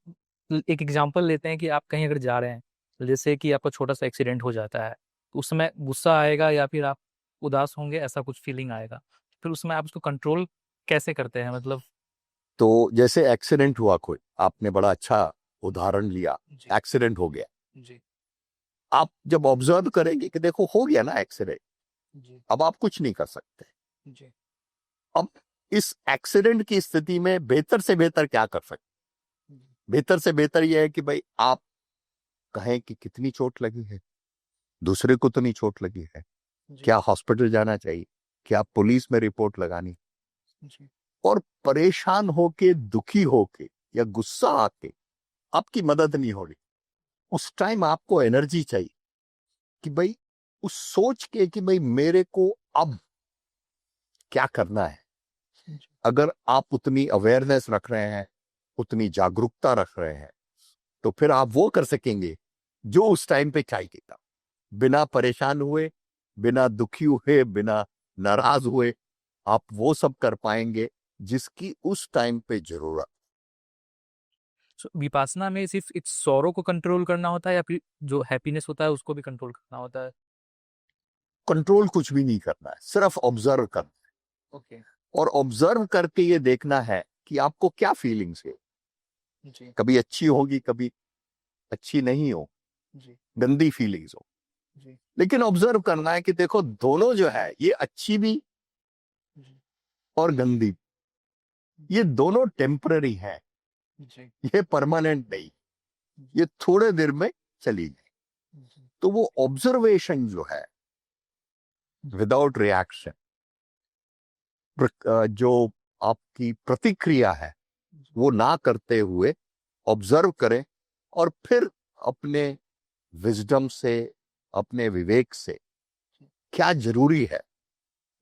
B: एक एग्जांपल लेते हैं कि आप कहीं अगर जा रहे हैं, जैसे कि आपका छोटा सा एक्सीडेंट हो जाता है, तो उस समय गुस्सा आएगा या फिर आप उदास होंगे, ऐसा कुछ फीलिंग आएगा। फिर उसमें आप उसको कंट्रोल कैसे करते हैं, मतलब?
A: तो जैसे एक्सीडेंट हुआ, कोई आपने बड़ा अच्छा उदाहरण लिया,
B: जी।
A: एक्सीडेंट हो गया।
B: जी।
A: आप जब ऑब्जर्व करेंगे कि देखो हो गया ना एक्सीडेंट,
B: जी।
A: अब आप कुछ नहीं कर सकते।
B: जी।
A: अब इस एक्सीडेंट की स्थिति में बेहतर से बेहतर क्या कर सकते? बेहतर से बेहतर यह है कि भाई आप कहें कि कितनी चोट लगी है, दूसरे को तो नहीं चोट लगी है,
B: जी।
A: क्या हॉस्पिटल जाना चाहिए, क्या पुलिस में रिपोर्ट लगानी।
B: जी।
A: और परेशान होके, दुखी होके या गुस्सा आके आपकी मदद नहीं हो रही। उस टाइम आपको एनर्जी चाहिए कि भाई उस सोच के कि भाई मेरे को अब क्या करना है।
B: जी।
A: अगर आप उतनी अवेयरनेस रख रहे हैं, उतनी जागरूकता रख रहे हैं, तो फिर आप वो कर सकेंगे जो उस टाइम पे चाहिए था। बिना परेशान हुए, बिना दुखी हुए, बिना नाराज हुए, आप वो सब कर पाएंगे जिसकी उस टाइम पे जरूरत।
B: So, विपासना में सिर्फ एक सौरों को कंट्रोल करना होता है या फिर जो हैप्पीनेस होता है उसको भी कंट्रोल करना होता है?
A: कंट्रोल कुछ भी नहीं करना है, सिर्फ ऑब्जर्व करना
B: ओके।
A: है। और ऑब्जर्व करके ये देखना है कि आपको क्या फीलिंग्स है।
B: जी
A: कभी अच्छी होगी, कभी अच्छी नहीं हो,
B: जी
A: गंदी फीलिंग्स हो।
B: जी
A: लेकिन ऑब्जर्व करना है कि देखो दोनों जो है, ये अच्छी भी
B: जी
A: और गंदी, ये दोनों टेम्पररी है,
B: जी
A: ये परमानेंट नहीं, ये थोड़े देर में चली गई।
B: जी
A: तो वो ऑब्जर्वेशन जो है, विदाउट रिएक्शन, जो आपकी प्रतिक्रिया है वो ना करते हुए ऑब्जर्व करें, और फिर अपने विजडम से, अपने विवेक से क्या जरूरी है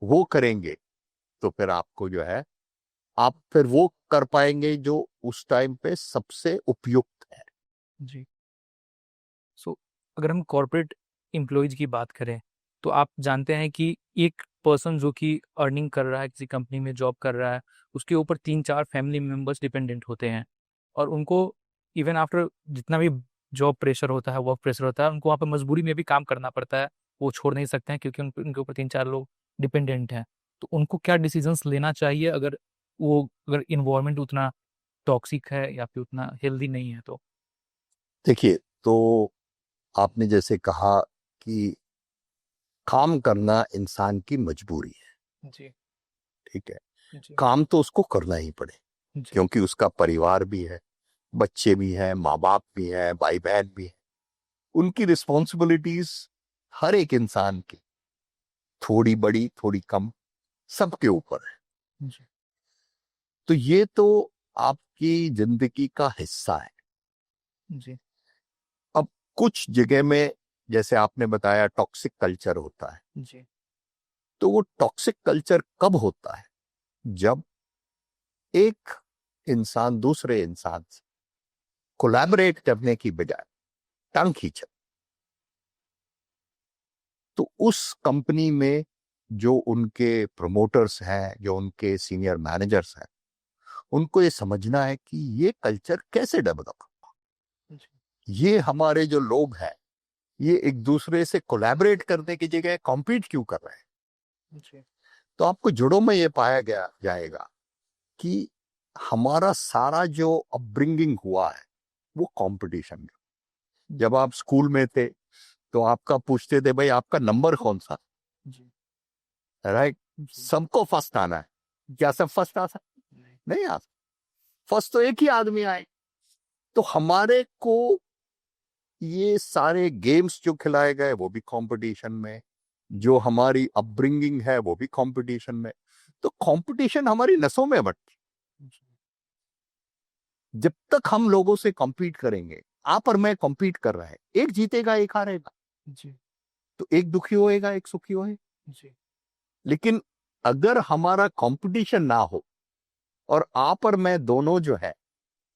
A: वो करेंगे, तो फिर आपको जो है, आप फिर वो कर पाएंगे जो उस टाइम पे सबसे उपयुक्त है।
B: जी सो अगर हम कॉर्पोरेट एम्प्लॉयज की बात करें तो आप जानते हैं कि एक पर्सन जो कि अर्निंग कर रहा है, किसी कंपनी में जॉब कर रहा है, उसके ऊपर 3-4 फैमिली मेंबर्स डिपेंडेंट होते हैं और उनको इवन आफ्टर जितना भी जॉब प्रेशर होता है, वर्क प्रेशर होता है, उनको वहाँ पर मजबूरी में भी काम करना पड़ता है। वो छोड़ नहीं सकते हैं क्योंकि उनके ऊपर 3-4 लोग डिपेंडेंट हैं। तो उनको क्या डिसीजंस लेना चाहिए अगर इन्वायरमेंट उतना टॉक्सिक है या फिर उतना हेल्दी नहीं है तो?
A: देखिए, तो आपने जैसे कहा कि काम करना इंसान की मजबूरी है,
B: जी
A: ठीक है,
B: जी
A: काम तो उसको करना ही पड़े,
B: जी
A: क्योंकि उसका परिवार भी है, बच्चे भी हैं, माँ बाप भी हैं, भाई बहन भी है, उनकी रिस्पॉन्सिबिलिटीज हर एक इंसान की, थोड़ी बड़ी थोड़ी कम, सबके ऊपर है।
B: जी
A: तो ये तो आपकी जिंदगी का हिस्सा है।
B: जी
A: अब कुछ जगह में, जैसे आपने बताया, टॉक्सिक कल्चर होता है।
B: जी
A: तो वो टॉक्सिक कल्चर कब होता है? जब एक इंसान दूसरे इंसान से कोलैबोरेट करने की बजाय टांग खींचे, तो उस कंपनी में जो उनके प्रमोटर्स हैं, जो उनके सीनियर मैनेजर्स हैं, उनको ये समझना है कि ये कल्चर कैसे डेवलप,
B: जी
A: ये हमारे जो लोग हैं, ये एक दूसरे से कोलैबोरेट करने की जगह कॉम्पीट क्यों कर रहे हैं।
B: जी
A: तो आपको जुड़ों में ये पाया गया जाएगा कि हमारा सारा जो अपब्रिंगिंग हुआ है वो कंपटीशन में। जब आप स्कूल में थे तो आपका पूछते थे, भाई आपका नंबर कौन सा,
B: जी
A: राइट?
B: जी
A: सबको फर्स्ट आना है। क्या सब फर्स्ट आ सकते?
B: नहीं
A: नहीं आ सकते। फर्स्ट तो एक ही आदमी आए। तो हमारे को ये सारे गेम्स जो खिलाए गए वो भी कंपटीशन में, जो हमारी अपब्रिंगिंग है वो भी कंपटीशन में। तो कंपटीशन हमारी नसों में बट,
B: जी
A: जब तक हम लोगों से compete करेंगे, आप और मैं compete कर रहे हैं, एक जीतेगा एक हारेगा,
B: जी
A: तो एक दुखी होएगा एक सुखी होएगा।
B: जी
A: लेकिन अगर हमारा कंपटीशन ना हो और आप और मैं दोनों जो है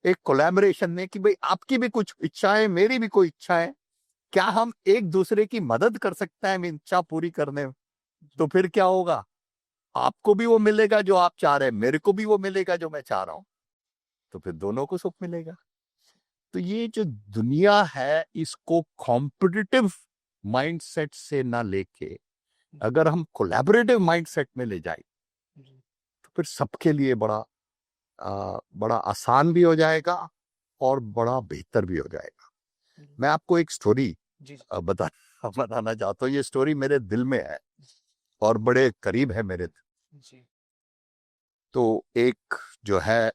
A: एक कोलैबोरेशन में, कि भाई आपकी भी कुछ इच्छाएं, मेरी भी कोई इच्छा है, क्या हम एक दूसरे की मदद कर सकते हैं इच्छा पूरी करने में, तो फिर क्या होगा? आपको भी वो मिलेगा जो आप चाह रहे हैं, मेरे को भी वो मिलेगा जो मैं चाह रहा हूं, तो फिर दोनों को सुख मिलेगा। तो ये जो दुनिया है, इसको कॉम्पिटिटिव माइंडसेट से ना लेके अगर हम कोलैबोरेटिव माइंडसेट में ले जाए,
B: जी
A: तो फिर सबके लिए बड़ा आसान भी हो जाएगा और बड़ा बेहतर भी हो जाएगा। मैं आपको एक स्टोरी
B: जी
A: बताना चाहता हूँ। ये स्टोरी मेरे दिल में है और बड़े करीब है मेरे दिल।
B: जी
A: तो एक जो है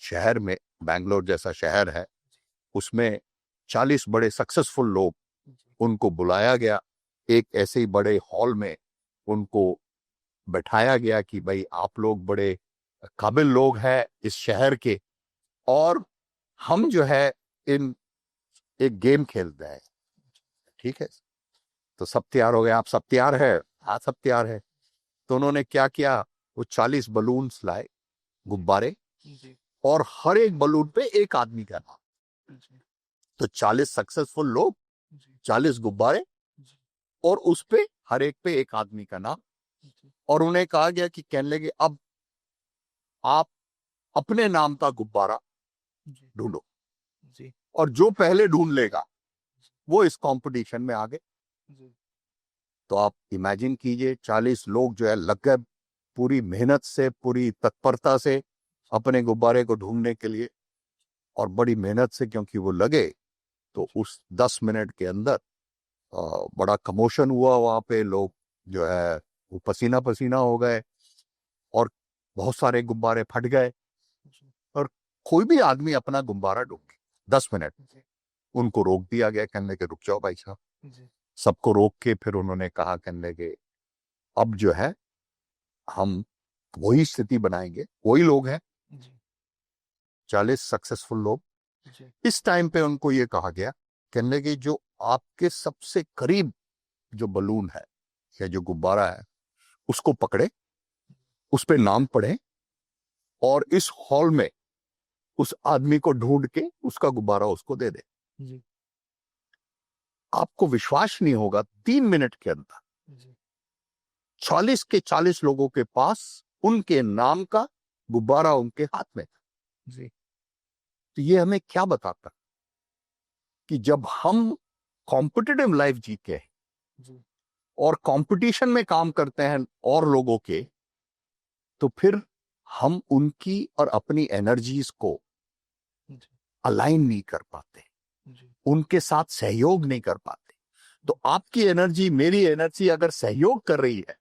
A: शहर में, बैंगलोर जैसा शहर है, उसमें 40 बड़े सक्सेसफुल लोग, उनको बुलाया गया एक ऐसे ही बड़े हॉल में, उनको बैठाया गया कि भाई आप लोग बड़े काबिल लोग हैं इस शहर के, और हम जो है इन एक गेम खेलते हैं, ठीक है? तो सब तैयार हो गए, आप सब तैयार है? हाँ सब तैयार है। तो उन्होंने क्या किया, वो 40 बलून्स लाए, गुब्बारे,
B: जी
A: और हर एक बलून पे एक आदमी का नाम।
B: जी
A: तो 40 सक्सेसफुल लोग,
B: जी
A: 40 गुब्बारे,
B: जी
A: और उस पे हर एक पे एक आदमी का नाम।
B: जी
A: और उन्हें कहा गया कि कहने लगे, अब आप अपने नाम का गुब्बारा
B: जी
A: ढूंढो,
B: जी
A: और जो पहले ढूंढ लेगा वो इस कंपटीशन में आगे।
B: जी
A: तो आप इमेजिन कीजिए, 40 लोग जो है लग गए पूरी मेहनत से, पूरी तत्परता से अपने गुब्बारे को ढूंढने के लिए। और बड़ी मेहनत से क्योंकि वो लगे, तो उस 10 मिनट के अंदर बड़ा कमोशन हुआ वहां पे। लोग जो है वो पसीना पसीना हो गए और बहुत सारे गुब्बारे फट गए और कोई भी आदमी अपना गुब्बारा डूब गया। 10 मिनट उनको रोक दिया गया, कहने के रुक जाओ भाई साहब। सबको रोक के फिर उन्होंने कहा, कहने के अब जो है हम वही स्थिति बनाएंगे। वही लोग हैं 40 सक्सेसफुल लोग। इस टाइम पे उनको ये कहा गया, कहने के जो आपके सबसे करीब जो बलून है या जो गुब्बारा है उसको पकड़े, उस पे नाम पढ़े और इस हॉल में उस आदमी को ढूंढ के उसका गुब्बारा उसको दे दे। आपको विश्वास नहीं होगा, 3 मिनट के अंदर 40 के 40 लोगों के पास उनके नाम का गुब्बारा उनके हाथ में था। तो ये हमें क्या बताता कि जब हम कॉम्पिटिटिव लाइफ जीते हैं और कंपटीशन में काम करते हैं और लोगों के, तो फिर हम उनकी और अपनी एनर्जीज को अलाइन नहीं कर पाते, उनके साथ सहयोग नहीं कर पाते। तो आपकी एनर्जी मेरी एनर्जी अगर सहयोग कर रही है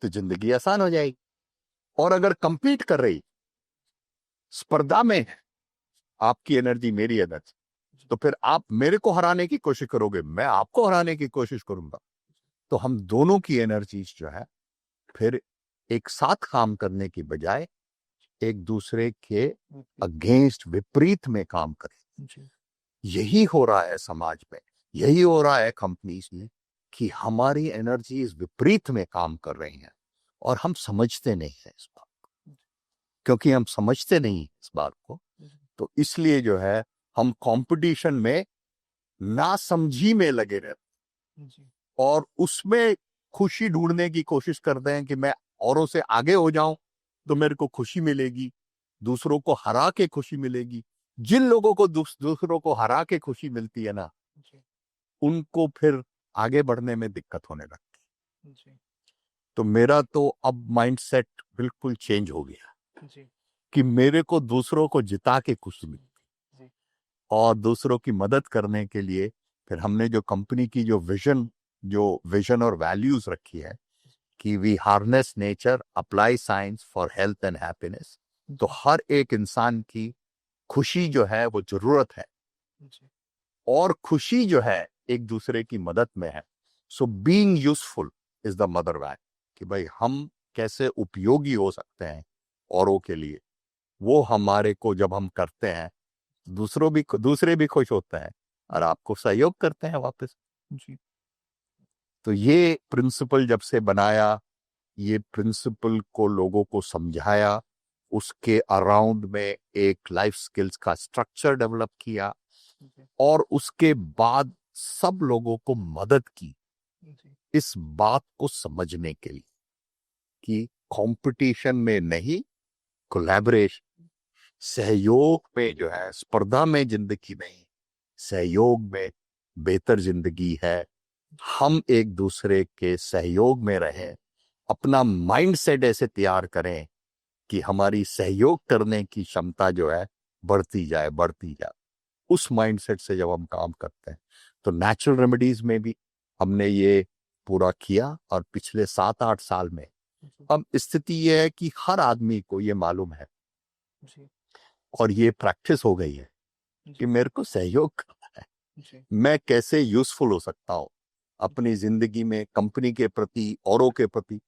A: तो जिंदगी आसान हो जाएगी। और अगर कंपीट कर रही, स्पर्धा में है आपकी एनर्जी मेरी एनर्जी, तो फिर आप मेरे को हराने की कोशिश करोगे, मैं आपको हराने की कोशिश करूंगा। तो हम दोनों की एनर्जीज जो है फिर एक साथ काम करने की बजाय एक दूसरे के अगेंस्ट, विपरीत में काम करें। यही हो रहा है समाज में, यही हो रहा है कंपनीज में कि हमारी एनर्जीज विपरीत में काम कर रही हैं और हम समझते नहीं हैं इस बात को। क्योंकि हम समझते नहीं इस बात को, तो इसलिए जो है हम कंपटीशन में नासमझी में लगे रहते और उसमें खुशी ढूंढने की कोशिश करते हैं कि मैं औरों से आगे हो जाऊं तो मेरे को खुशी मिलेगी, दूसरों को हरा के खुशी मिलेगी। जिन लोगों को दूसरों को हरा के खुशी मिलती है ना, उनको फिर आगे बढ़ने में दिक्कत होने लगती है। तो मेरा तो अब माइंडसेट बिल्कुल चेंज हो गया कि मेरे को दूसरों को जिता के खुशी मिलती और दूसरों की मदद करने के लिए फिर हमने जो कंपनी की जो विजन और वैल्यूज रखी है कि we harness nature, apply science for health and happiness. तो हर एक इंसान की खुशी जो है वो जरूरत है और खुशी जो है एक दूसरे की मदद में है। So being useful is the mother value, कि भाई हम कैसे उपयोगी हो सकते हैं औरों के लिए। वो हमारे को जब हम करते हैं, दूसरे भी खुश होते हैं और आपको सहयोग करते हैं वापस। तो ये प्रिंसिपल जब से बनाया, ये प्रिंसिपल को लोगों को समझाया, उसके अराउंड में एक लाइफ स्किल्स का स्ट्रक्चर डेवलप किया और उसके बाद सब लोगों को मदद की इस बात को समझने के लिए कि कंपटीशन में नहीं, कोलैबोरेशन, सहयोग में जो है, स्पर्धा में जिंदगी नहीं, सहयोग में बेहतर जिंदगी है। हम एक दूसरे के सहयोग में रहें, अपना माइंडसेट ऐसे तैयार करें कि हमारी सहयोग करने की क्षमता जो है बढ़ती जाए। उस माइंडसेट से जब हम काम करते हैं तो नेचुरल रेमेडीज में भी हमने ये पूरा किया और पिछले 7-8 साल में अब स्थिति ये है कि हर आदमी को ये मालूम है और ये प्रैक्टिस हो गई है कि मेरे को सहयोग करना है, मैं कैसे यूजफुल हो सकता हूँ अपनी जिंदगी में, कंपनी के प्रति, औरों के प्रति।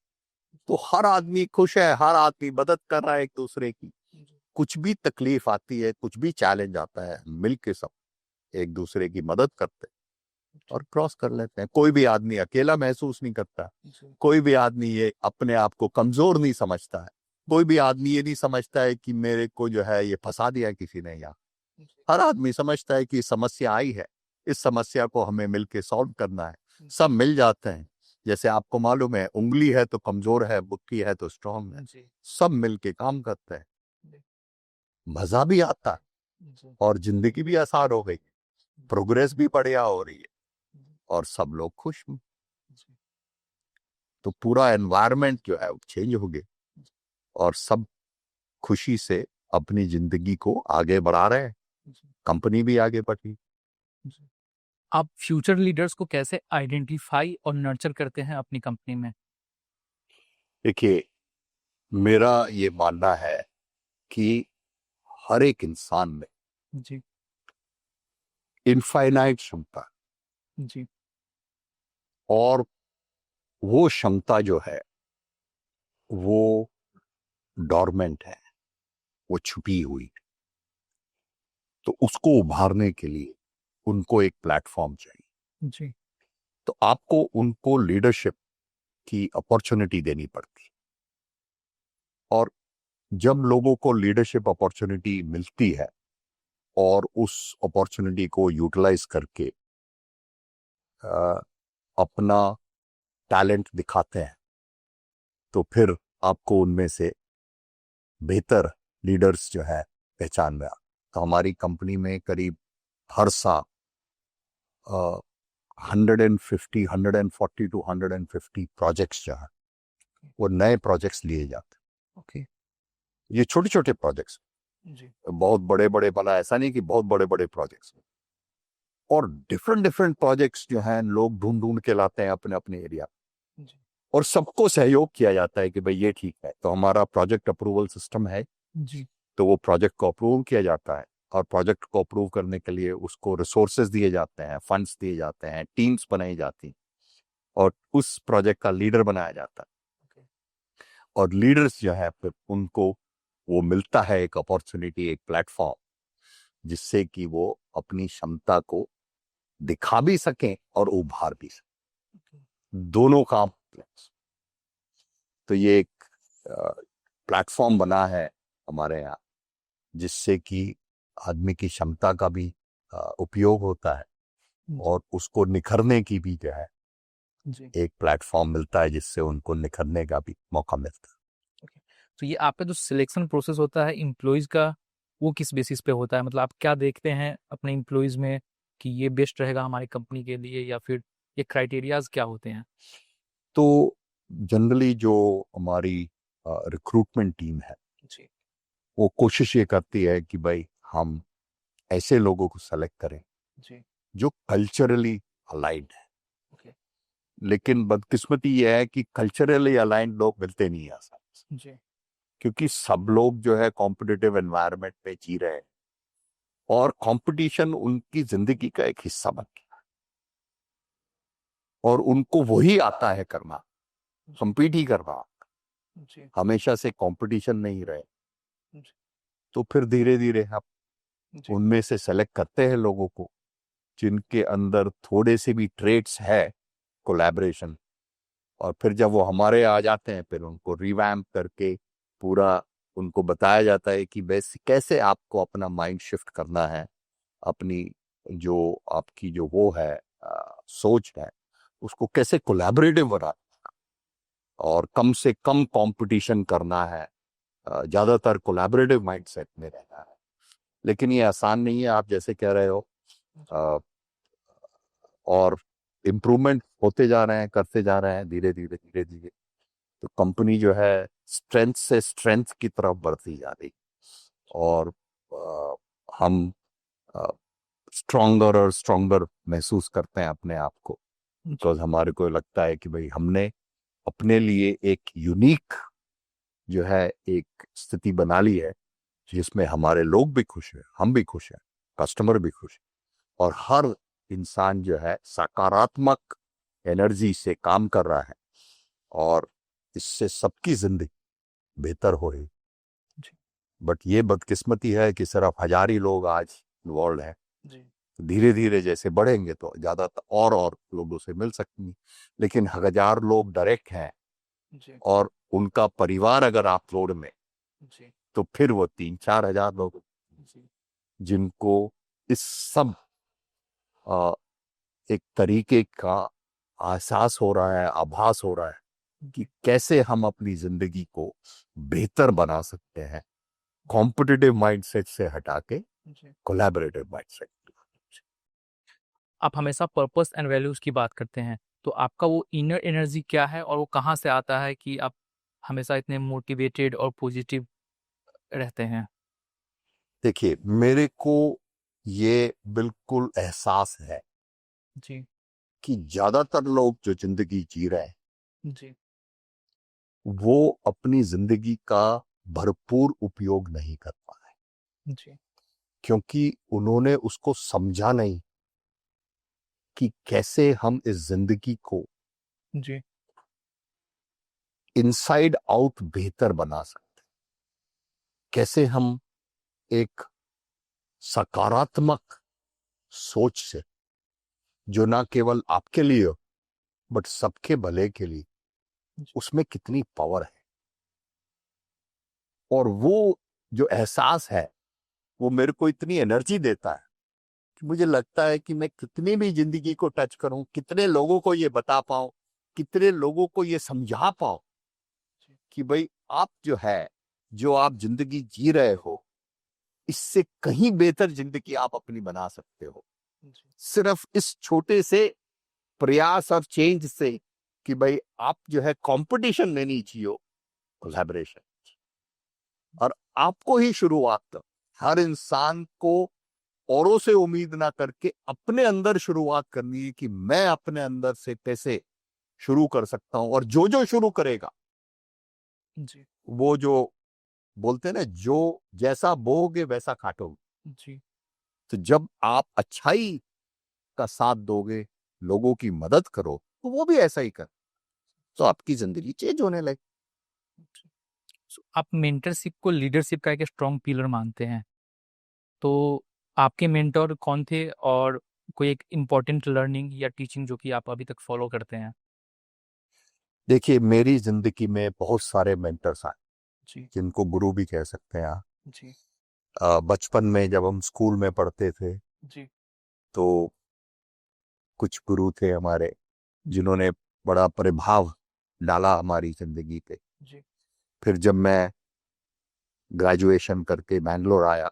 A: तो हर आदमी खुश है, हर आदमी मदद कर रहा है एक दूसरे की। कुछ भी तकलीफ आती है, कुछ भी चैलेंज आता है, मिलके सब एक दूसरे की मदद करते हैं और क्रॉस कर लेते हैं। कोई भी आदमी अकेला महसूस नहीं करता, कोई भी आदमी ये अपने आप को कमजोर नहीं समझता है, कोई भी आदमी ये नहीं समझता है कि मेरे को जो है ये फंसा दिया किसी ने। यहाँ हर आदमी समझता है कि समस्या आई है, इस समस्या को हमें मिलके सॉल्व करना है। सब मिल जाते हैं। जैसे आपको मालूम है, उंगली है तो कमजोर है, बुक्की है तो स्ट्रांग है, सब मिलके काम करते हैं, मजा भी आता है और जिंदगी भी आसान हो गई, प्रोग्रेस भी बढ़िया हो रही है और सब लोग खुश हैं। तो पूरा एनवायरनमेंट जो है वो चेंज हो गया और सब खुशी से अपनी जिंदगी को आगे बढ़ा रहे हैं। कंपनी भी आगे बढ़ी।
B: आप फ्यूचर लीडर्स को कैसे आइडेंटिफाई और नर्चर करते हैं अपनी कंपनी में?
A: देखिए, मेरा ये मानना है कि हर एक इंसान में
B: जी
A: इनफाइनाइट क्षमता है,
B: जी
A: और वो क्षमता जो है वो डॉर्मेंट है, वो छुपी हुई है। तो उसको उभारने के लिए उनको एक प्लेटफॉर्म चाहिए।
B: जी
A: तो आपको उनको लीडरशिप की अपॉर्चुनिटी देनी पड़ती है, और जब लोगों को लीडरशिप अपॉर्चुनिटी मिलती है और उस अपॉर्चुनिटी को यूटिलाइज करके अ, अपना टैलेंट दिखाते हैं, तो फिर आपको उनमें से बेहतर लीडर्स जो है पहचान में आ। तो हमारी कंपनी में करीब हर साल 140 टू 150 प्रोजेक्ट्स जो है वो नए प्रोजेक्ट्स लिए जाते
B: ओके
A: हैं। ये छोटे छोटे प्रोजेक्ट्स,
B: जी
A: बहुत बड़े बड़े बना ऐसा नहीं कि बहुत बड़े बड़े प्रोजेक्ट्स, और डिफरेंट डिफरेंट प्रोजेक्ट्स जो हैं लोग ढूंढ ढूंढ के लाते हैं अपने अपने एरिया,
B: जी
A: और सबको सहयोग किया जाता है कि भाई ये ठीक है। तो हमारा प्रोजेक्ट अप्रूवल सिस्टम है,
B: जी
A: तो वो प्रोजेक्ट को अप्रूव किया जाता है, और प्रोजेक्ट को अप्रूव करने के लिए उसको रिसोर्सेज दिए जाते हैं, फंड्स दिए जाते हैं, टीम्स बनाई जाती हैं, और उस प्रोजेक्ट का लीडर बनाया जाता है।
B: ओके
A: और लीडर्स जो है फिर उनको वो मिलता है एक अपॉर्चुनिटी, एक प्लेटफॉर्म, जिससे कि वो अपनी क्षमता को दिखा भी सकें और उभार भी सकें, दोनों काम। तो ये एक प्लेटफॉर्म बना है हमारे यहाँ, जिससे कि आदमी की क्षमता का भी उपयोग होता है, और उसको निखरने की भी जो है
B: जी
A: एक प्लेटफॉर्म मिलता है, जिससे उनको निखरने का भी मौका मिलता है।
B: ओके। तो ये आपका जो सिलेक्शन प्रोसेस होता है एम्प्लॉयज का, वो किस बेसिस पे होता है? मतलब आप क्या देखते हैं अपने एम्प्लॉयज में कि ये बेस्ट रहेगा हमारी कंपनी के लिए, या फिर ये क्राइटेरियाज क्या होते हैं?
A: तो जनरली जो हमारी रिक्रूटमेंट टीम है,
B: जी
A: वो कोशिश ये करती है कि भाई हम ऐसे लोगों को सेलेक्ट करें
B: जी
A: जो कल्चरली अलाइंड है।
B: ओके
A: लेकिन बदकिस्मती ये है कि कल्चरली अलाइंड लोग मिलते नहीं हैं आसानी से,
B: जी
A: क्योंकि सब लोग जो है कॉम्पिटिटिव एनवायरनमेंट में जी रहे हैं, और कंपटीशन उनकी जिंदगी का एक हिस्सा बन गया, और उनको वही आता है करना, compete ही करना,
B: जी
A: हमेशा से कंपटीशन नहीं रहे।
B: जी
A: तो फिर धीरे धीरे हम
B: जी
A: उनमें से सेलेक्ट करते हैं लोगों को जिनके अंदर थोड़े से भी ट्रेट्स है कोलैबोरेशन, और फिर जब वो हमारे आ जाते हैं, फिर उनको रिवैम्प करके पूरा उनको बताया जाता है कि वैसे कैसे आपको अपना माइंड शिफ्ट करना है, अपनी जो आपकी जो वो है सोच है, उसको कैसे कोलैबोरेटिव बनाना, और कम से कम कंपटीशन करना है, ज्यादातर कोलैबोरेटिव माइंडसेट में रहना है। लेकिन ये आसान नहीं है, आप जैसे कह रहे हो, अ, और इम्प्रूवमेंट होते जा रहे हैं, करते जा रहे हैं धीरे धीरे धीरे धीरे। तो कंपनी जो है स्ट्रेंथ से स्ट्रेंथ की तरफ बढ़ती जा रही, और हम स्ट्रोंगर और स्ट्रोंगर महसूस करते हैं अपने आप को, बिकॉज हमारे को लगता है कि भाई हमने अपने लिए एक यूनिक जो है एक स्थिति बना ली है, जिसमें हमारे लोग भी खुश हैं, हम भी खुश हैं, कस्टमर भी खुश है, और हर इंसान जो है सकारात्मक एनर्जी से काम कर रहा है, और इससे सबकी जिंदगी बेहतर हो रही।
B: जी
A: बट ये बदकिस्मती है कि सिर्फ 1000 ही लोग आज इन्वॉल्व हैं।
B: जी
A: धीरे धीरे जैसे बढ़ेंगे तो ज्यादा और लोगों से मिल सकती, लेकिन 1000 लोग डायरेक्ट हैं,
B: जी
A: और उनका परिवार अगर आप जोड़ में,
B: जी
A: तो फिर वो 3-4 हजार लोग
B: जी
A: जिनको इस सब अ, एक तरीके का एहसास हो रहा है, आभास हो रहा है कि कैसे हम अपनी जिंदगी को बेहतर बना सकते हैं, कॉम्पिटिटिव माइंडसेट से हटा के
B: जी
A: कोलैबोरेटिव माइंडसेट।
B: आप हमेशा पर्पस एंड वैल्यूज की बात करते हैं, तो आपका वो इनर एनर्जी क्या है और वो कहाँ से आता है कि आप हमेशा इतने मोटिवेटेड और पॉजिटिव रहते हैं?
A: देखिए, मेरे को ये बिल्कुल एहसास है
B: जी
A: कि ज्यादातर लोग जो जिंदगी जी रहे हैं
B: जी
A: वो अपनी जिंदगी का भरपूर उपयोग नहीं कर पा रहे,
B: जी
A: क्योंकि उन्होंने उसको समझा नहीं कि कैसे हम इस जिंदगी को
B: जी
A: इनसाइड आउट बेहतर बना सकते हैं, कैसे हम एक सकारात्मक सोच से, जो ना केवल आपके लिए हो बट सबके भले के लिए, उसमें कितनी पावर है। और वो जो एहसास है वो मेरे को इतनी एनर्जी देता है कि मुझे लगता है कि मैं कितनी भी जिंदगी को टच करूं, कितने लोगों को ये बता पाऊं, कितने लोगों को ये समझा पाऊं कि भाई आप जो है, जो आप जिंदगी जी रहे हो, इससे कहीं बेहतर जिंदगी आप अपनी बना सकते हो, सिर्फ इस छोटे से प्रयास और चेंज से कि भाई आप जो है कंपटीशन में नहीं जियो, कोलैबोरेशन। और आपको ही शुरुआत, हर इंसान को औरों से उम्मीद ना करके अपने अंदर शुरुआत करनी है कि मैं अपने अंदर से कैसे शुरू कर सकता हूं। और जो जो शुरू करेगा,
B: जी
A: वो जो बोलते हैं ना, जो जैसा बोओगे वैसा काटोगे।
B: जी
A: तो जब आप अच्छाई का साथ दोगे, लोगों की मदद करो, तो वो भी ऐसा ही कर, तो आपकी जिंदगी चेंज होने लगे।
B: आप मेंटरशिप को लीडरशिप का एक स्ट्रॉन्ग पिलर मानते हैं, तो आपके मेंटर कौन थे और कोई एक इम्पोर्टेंट लर्निंग या टीचिंग जो कि आप अभी तक फॉलो करते हैं?
A: देखिए, मेरी जिंदगी में बहुत सारे मेंटर्स आए,
B: जी
A: जिनको गुरु भी कह सकते हैं आप।
B: जी
A: बचपन में जब हम स्कूल में पढ़ते थे,
B: जी
A: तो कुछ गुरु थे हमारे जिन्होंने बड़ा प्रभाव डाला हमारी जिंदगी पे।
B: जी
A: फिर जब मैं ग्रेजुएशन करके बैंगलोर आया,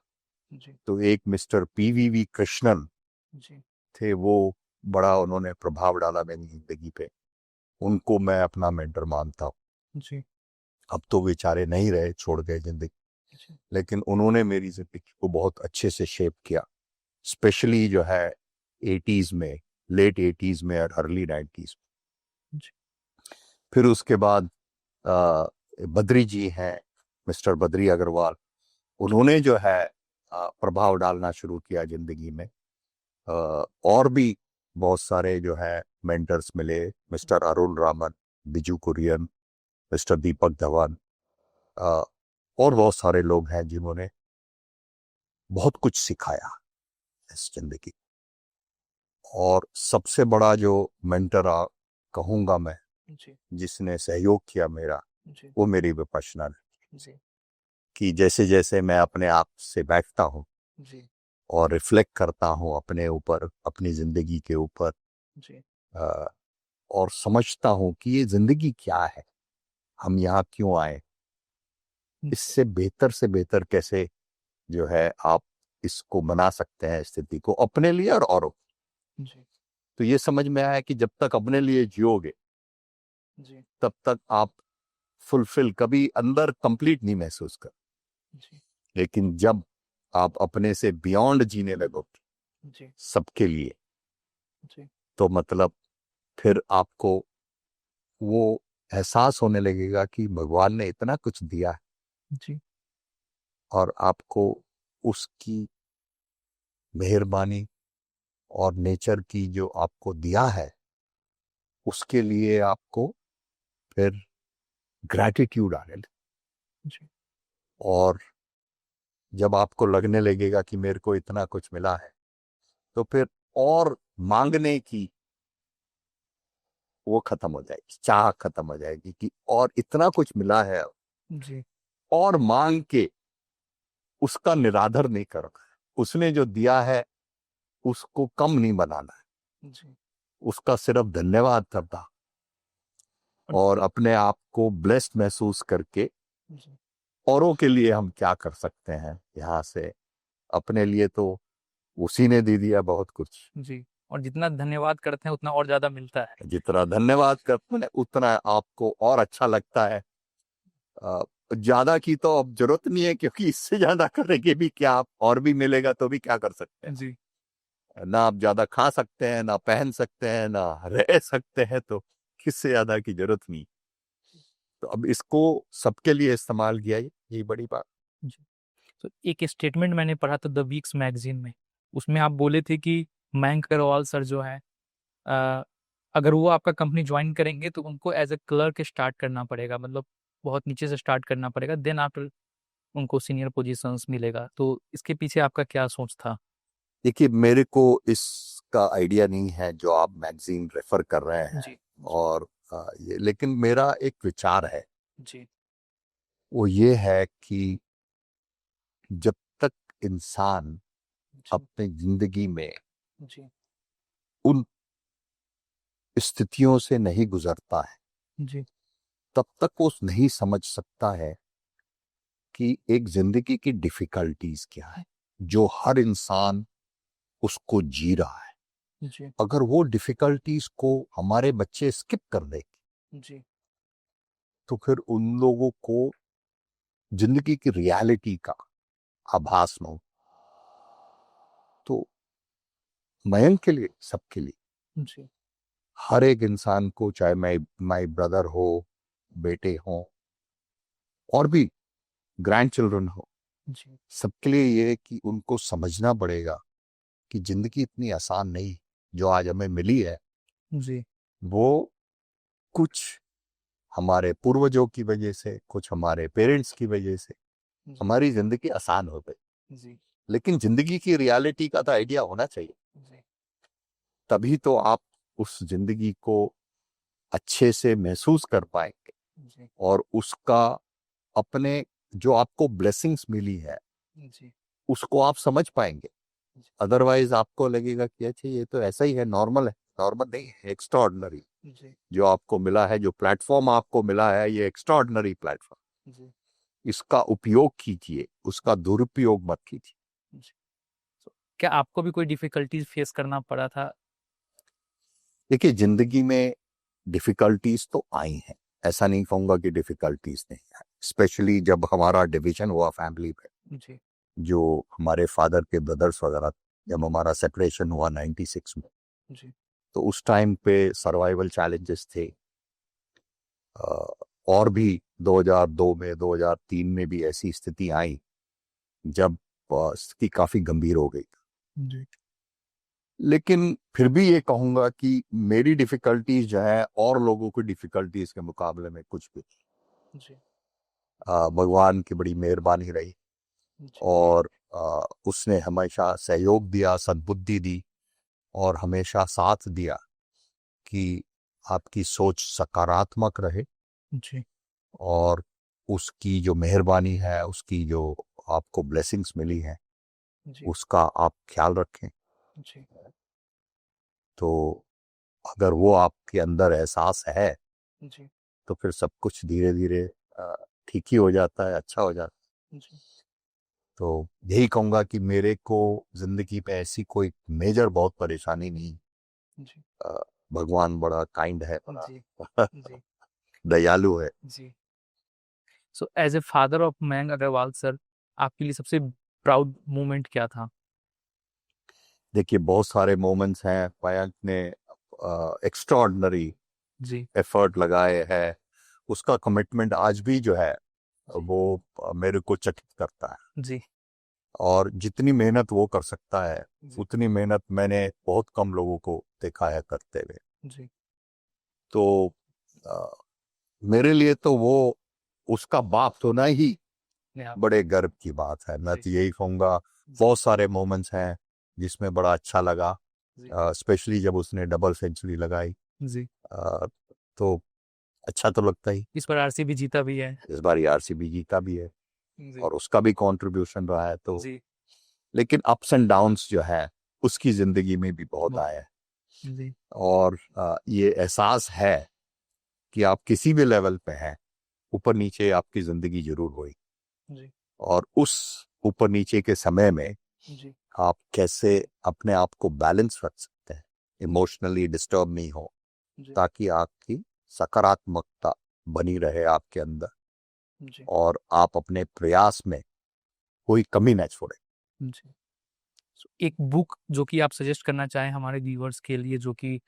B: जी
A: तो एक मिस्टर PVV कृष्णन
B: जी
A: थे, वो बड़ा उन्होंने प्रभाव डाला मेरी जिंदगी पे। उनको मैं अपना मेंटर मानता हूँ।
B: जी
A: अब तो बेचारे नहीं रहे, छोड़ गए जिंदगी,
B: जी
A: लेकिन उन्होंने मेरी जिंदगी को बहुत अच्छे से शेप किया, स्पेशली जो है 80s में, लेट 80s में और अर्ली 90s।
B: जी
A: फिर उसके बाद बद्री जी हैं, मिस्टर बद्री अग्रवाल। उन्होंने जो है प्रभाव डालना शुरू किया जिंदगी में। और भी बहुत सारे जो है मेंटर्स मिले, मिस्टर अरुण रामन, बिजू कुरियन, मिस्टर दीपक धवन, अ, और बहुत सारे लोग हैं जिन्होंने बहुत कुछ सिखाया इस जिंदगी। और सबसे बड़ा जो मेंटर कहूंगा मैं,
B: जी
A: जिसने सहयोग किया मेरा,
B: जी
A: वो मेरी विपश्यना है।
B: जी
A: कि जैसे जैसे मैं अपने आप से बैठता हूँ
B: जी
A: और रिफ्लेक्ट करता हूँ अपने ऊपर, अपनी जिंदगी के ऊपर,
B: जी
A: अ, और समझता हूँ कि ये जिंदगी क्या है, हम यहाँ क्यों आए, इससे बेहतर से बेहतर कैसे जो है आप इसको बना सकते हैं, स्थिति को अपने लिए और औरों।
B: जी
A: तो ये समझ में आया कि जब तक अपने लिए जियोगे,
B: जी
A: तब तक आप फुलफिल, कभी अंदर कंप्लीट नहीं महसूस कर।
B: जी
A: लेकिन जब आप अपने से बियॉन्ड जीने लगोगे
B: जी
A: सबके लिए,
B: जी
A: तो मतलब फिर आपको वो एहसास होने लगेगा कि भगवान ने इतना कुछ दिया है,
B: जी
A: और आपको उसकी मेहरबानी और नेचर की जो आपको दिया है, उसके लिए आपको फिर ग्रैटिट्यूड आने लगे।
B: जी
A: और जब आपको लगने लगेगा कि मेरे को इतना कुछ मिला है, तो फिर और मांगने की वो खत्म हो जाएगी, चाह खत्म हो जाएगी कि और इतना कुछ मिला है,
B: जी
A: और मांग के उसका निरादर नहीं करो। उसने जो दिया है उसको कम नहीं बनाना है,
B: जी
A: उसका सिर्फ धन्यवाद करना, और अपने आप को ब्लेस्ड महसूस करके
B: जी
A: औरों के लिए हम क्या कर सकते हैं यहाँ से। अपने लिए तो उसी ने दे दिया बहुत कुछ।
B: जी और जितना धन्यवाद करते हैं उतना और ज्यादा मिलता है।
A: जितना धन्यवाद करते हैं उतना आपको और अच्छा लगता है। ज्यादा की तो अब जरूरत नहीं है, क्योंकि इससे ज्यादा करेंगे भी क्या, आप और भी मिलेगा तो भी क्या कर सकते हैं।
B: जी
A: ना आप ज्यादा खा सकते हैं, ना पहन सकते हैं, ना रह सकते हैं, तो किससे ज्यादा की जरूरत नहीं। तो अब इसको सबके लिए इस्तेमाल किया, यही बड़ी बात।
B: जी। तो एक स्टेटमेंट मैंने पढ़ा था द वीक्स मैगजीन में, उसमें आप बोले थे कि मयंक अग्रवाल सर जो है, अ, अगर वो आपका कंपनी ज्वाइन करेंगे तो उनको एज ए क्लर्क स्टार्ट करना पड़ेगा, मतलब बहुत नीचे से स्टार्ट करना पड़ेगा, देन आफ्टर उनको सीनियर पोजीशंस मिलेगा। तो इसके पीछे आपका क्या सोच था?
A: देखिए, मेरे को इसका आइडिया नहीं है जो आप मैगजीन रेफर कर रहे हैं।
B: जी
A: और ये, लेकिन मेरा एक विचार है,
B: जी
A: वो ये है कि जब तक इंसान
B: जी
A: अपनी जिंदगी में
B: जी
A: उन स्थितियों से नहीं गुजरता है,
B: जी
A: तब तक वो नहीं समझ सकता है कि एक जिंदगी की डिफिकल्टीज क्या है, जो हर इंसान उसको जी रहा है।
B: जी
A: अगर वो डिफिकल्टीज को हमारे बच्चे स्किप कर दे,
B: जी
A: तो फिर उन लोगों को जिंदगी की रियलिटी का आभास न हो। तो मयंक के लिए, सबके लिए,
B: जी
A: हर एक इंसान को, चाहे माई ब्रदर हो, बेटे हो, और भी ग्रैंड चिल्ड्रन हो,
B: जी
A: सबके लिए ये है कि उनको समझना पड़ेगा कि जिंदगी इतनी आसान नहीं जो आज हमें मिली है।
B: जी
A: वो कुछ हमारे पूर्वजों की वजह से, कुछ हमारे पेरेंट्स की वजह से
B: जी
A: हमारी जिंदगी आसान हो गई।
B: जी
A: लेकिन जिंदगी की रियलिटी का तो आइडिया होना चाहिए,
B: जी
A: तभी तो आप उस जिंदगी को अच्छे से महसूस कर पाएंगे,
B: जी
A: और उसका अपने, जो आपको ब्लेसिंग्स मिली है,
B: जी
A: उसको आप समझ पाएंगे। अदरवाइज आपको लगेगा कि अच्छा, ये तो ऐसा ही है, नॉर्मल है। नॉर्मल नहीं है, एक्स्ट्राऑर्डिनरी।
B: जी
A: जो आपको मिला है, जो प्लेटफॉर्म आपको मिला है, ये एक्स्ट्राऑर्डिनरी प्लेटफॉर्म।
B: जी
A: इसका उपयोग कीजिए, उसका दुरुपयोग मत कीजिए।
B: जी। तो क्या आपको भी कोई डिफिकल्टीज फेस करना पड़ा था?
A: देखिए, जिंदगी में डिफिकल्टीज तो आई हैं, ऐसा नहीं कहूंगा कि डिफिकल्टीज नहीं है। स्पेशली जब हमारा डिवीजन हुआ फैमिली में,
B: जी
A: जो हमारे फादर के ब्रदर्स वगैरह, जब हमारा सेपरेशन हुआ 96 में,
B: जी
A: तो उस टाइम पे सर्वाइवल चैलेंजेस थे। अ, और भी 2002 में, 2003 में भी ऐसी स्थिति आई जब स्थिति काफी गंभीर हो गई।
B: जी
A: लेकिन फिर भी ये कहूंगा कि मेरी डिफिकल्टीज जो है और लोगों की डिफिकल्टीज के मुकाबले में कुछ भी,
B: जी
A: भगवान की बड़ी मेहरबानी रही।
B: जी
A: और उसने हमेशा सहयोग दिया, सद्बुद्धि दी, और हमेशा साथ दिया कि आपकी सोच सकारात्मक रहे,
B: जी
A: और उसकी जो मेहरबानी है, उसकी जो आपको ब्लेसिंग्स मिली हैं,
B: जी
A: उसका आप ख्याल रखें।
B: जी
A: तो अगर वो आपके अंदर एहसास है,
B: जी
A: तो फिर सब कुछ धीरे धीरे ठीक ही हो जाता है, अच्छा हो जाता है।
B: जी
A: तो यही कहूंगा कि मेरे को जिंदगी पे ऐसी कोई मेजर बहुत परेशानी नहीं।
B: जी
A: अ, भगवान बड़ा काइंड है, बड़ा
B: जी जी
A: दयालु है।
B: जी। So as a father of Mayank Agarwal sir, आपके लिए सबसे प्राउड मोमेंट क्या था?
A: देखिए, बहुत सारे मोमेंट्स हैं। मयंक ने एक्स्ट्राऑर्डिनरी
B: जी
A: एफर्ट लगाए हैं। उसका कमिटमेंट आज भी जो है,
B: जी
A: वो मेरे को चकित करता है।
B: जी
A: और जितनी मेहनत वो कर सकता है,
B: जी
A: उतनी मेहनत मैंने बहुत कम लोगों को देखा है करते हुए।
B: जी
A: तो अ, मेरे लिए तो वो, उसका बाप होना ही
B: या
A: बड़े गर्व की बात है। मैं
B: जी
A: तो यही कहूँगा, बहुत सारे मोमेंट्स हैं जिसमें बड़ा अच्छा लगा,
B: जी
A: स्पेशली जब उसने डबल सेंचुरी लगाई।
B: जी।
A: अ, तो अच्छा तो लगता ही।
B: इस पर आरसीबी जीता भी है।
A: इस बार आरसीबी जीता भी है,
B: जी
A: और उसका भी कंट्रीब्यूशन रहा है। तो
B: जी
A: लेकिन अप्स एंड डाउन्स जो है, उसकी जिंदगी में भी बहुत
B: बहुत।
A: आए हैं।
B: जी
A: और ये एहसास है कि आप किसी भी लेवल पे हैं, ऊपर नीचे आपकी जिंदगी जरूर हुई।
B: जी
A: और उस ऊपर नीचे के समय में
B: जी
A: आप कैसे अपने आप को बैलेंस रख सकते हैं, इमोशनली डिस्टर्ब नहीं हो,
B: जी
A: ताकि आपकी सकारात्मकता बनी रहे आपके अंदर।
B: जी
A: और आप अपने प्रयास में कोई कमी न छोड़े।
B: जी। एक बुक जो कि आप सजेस्ट करना चाहें हमारे व्यूअर्स के लिए, जो कि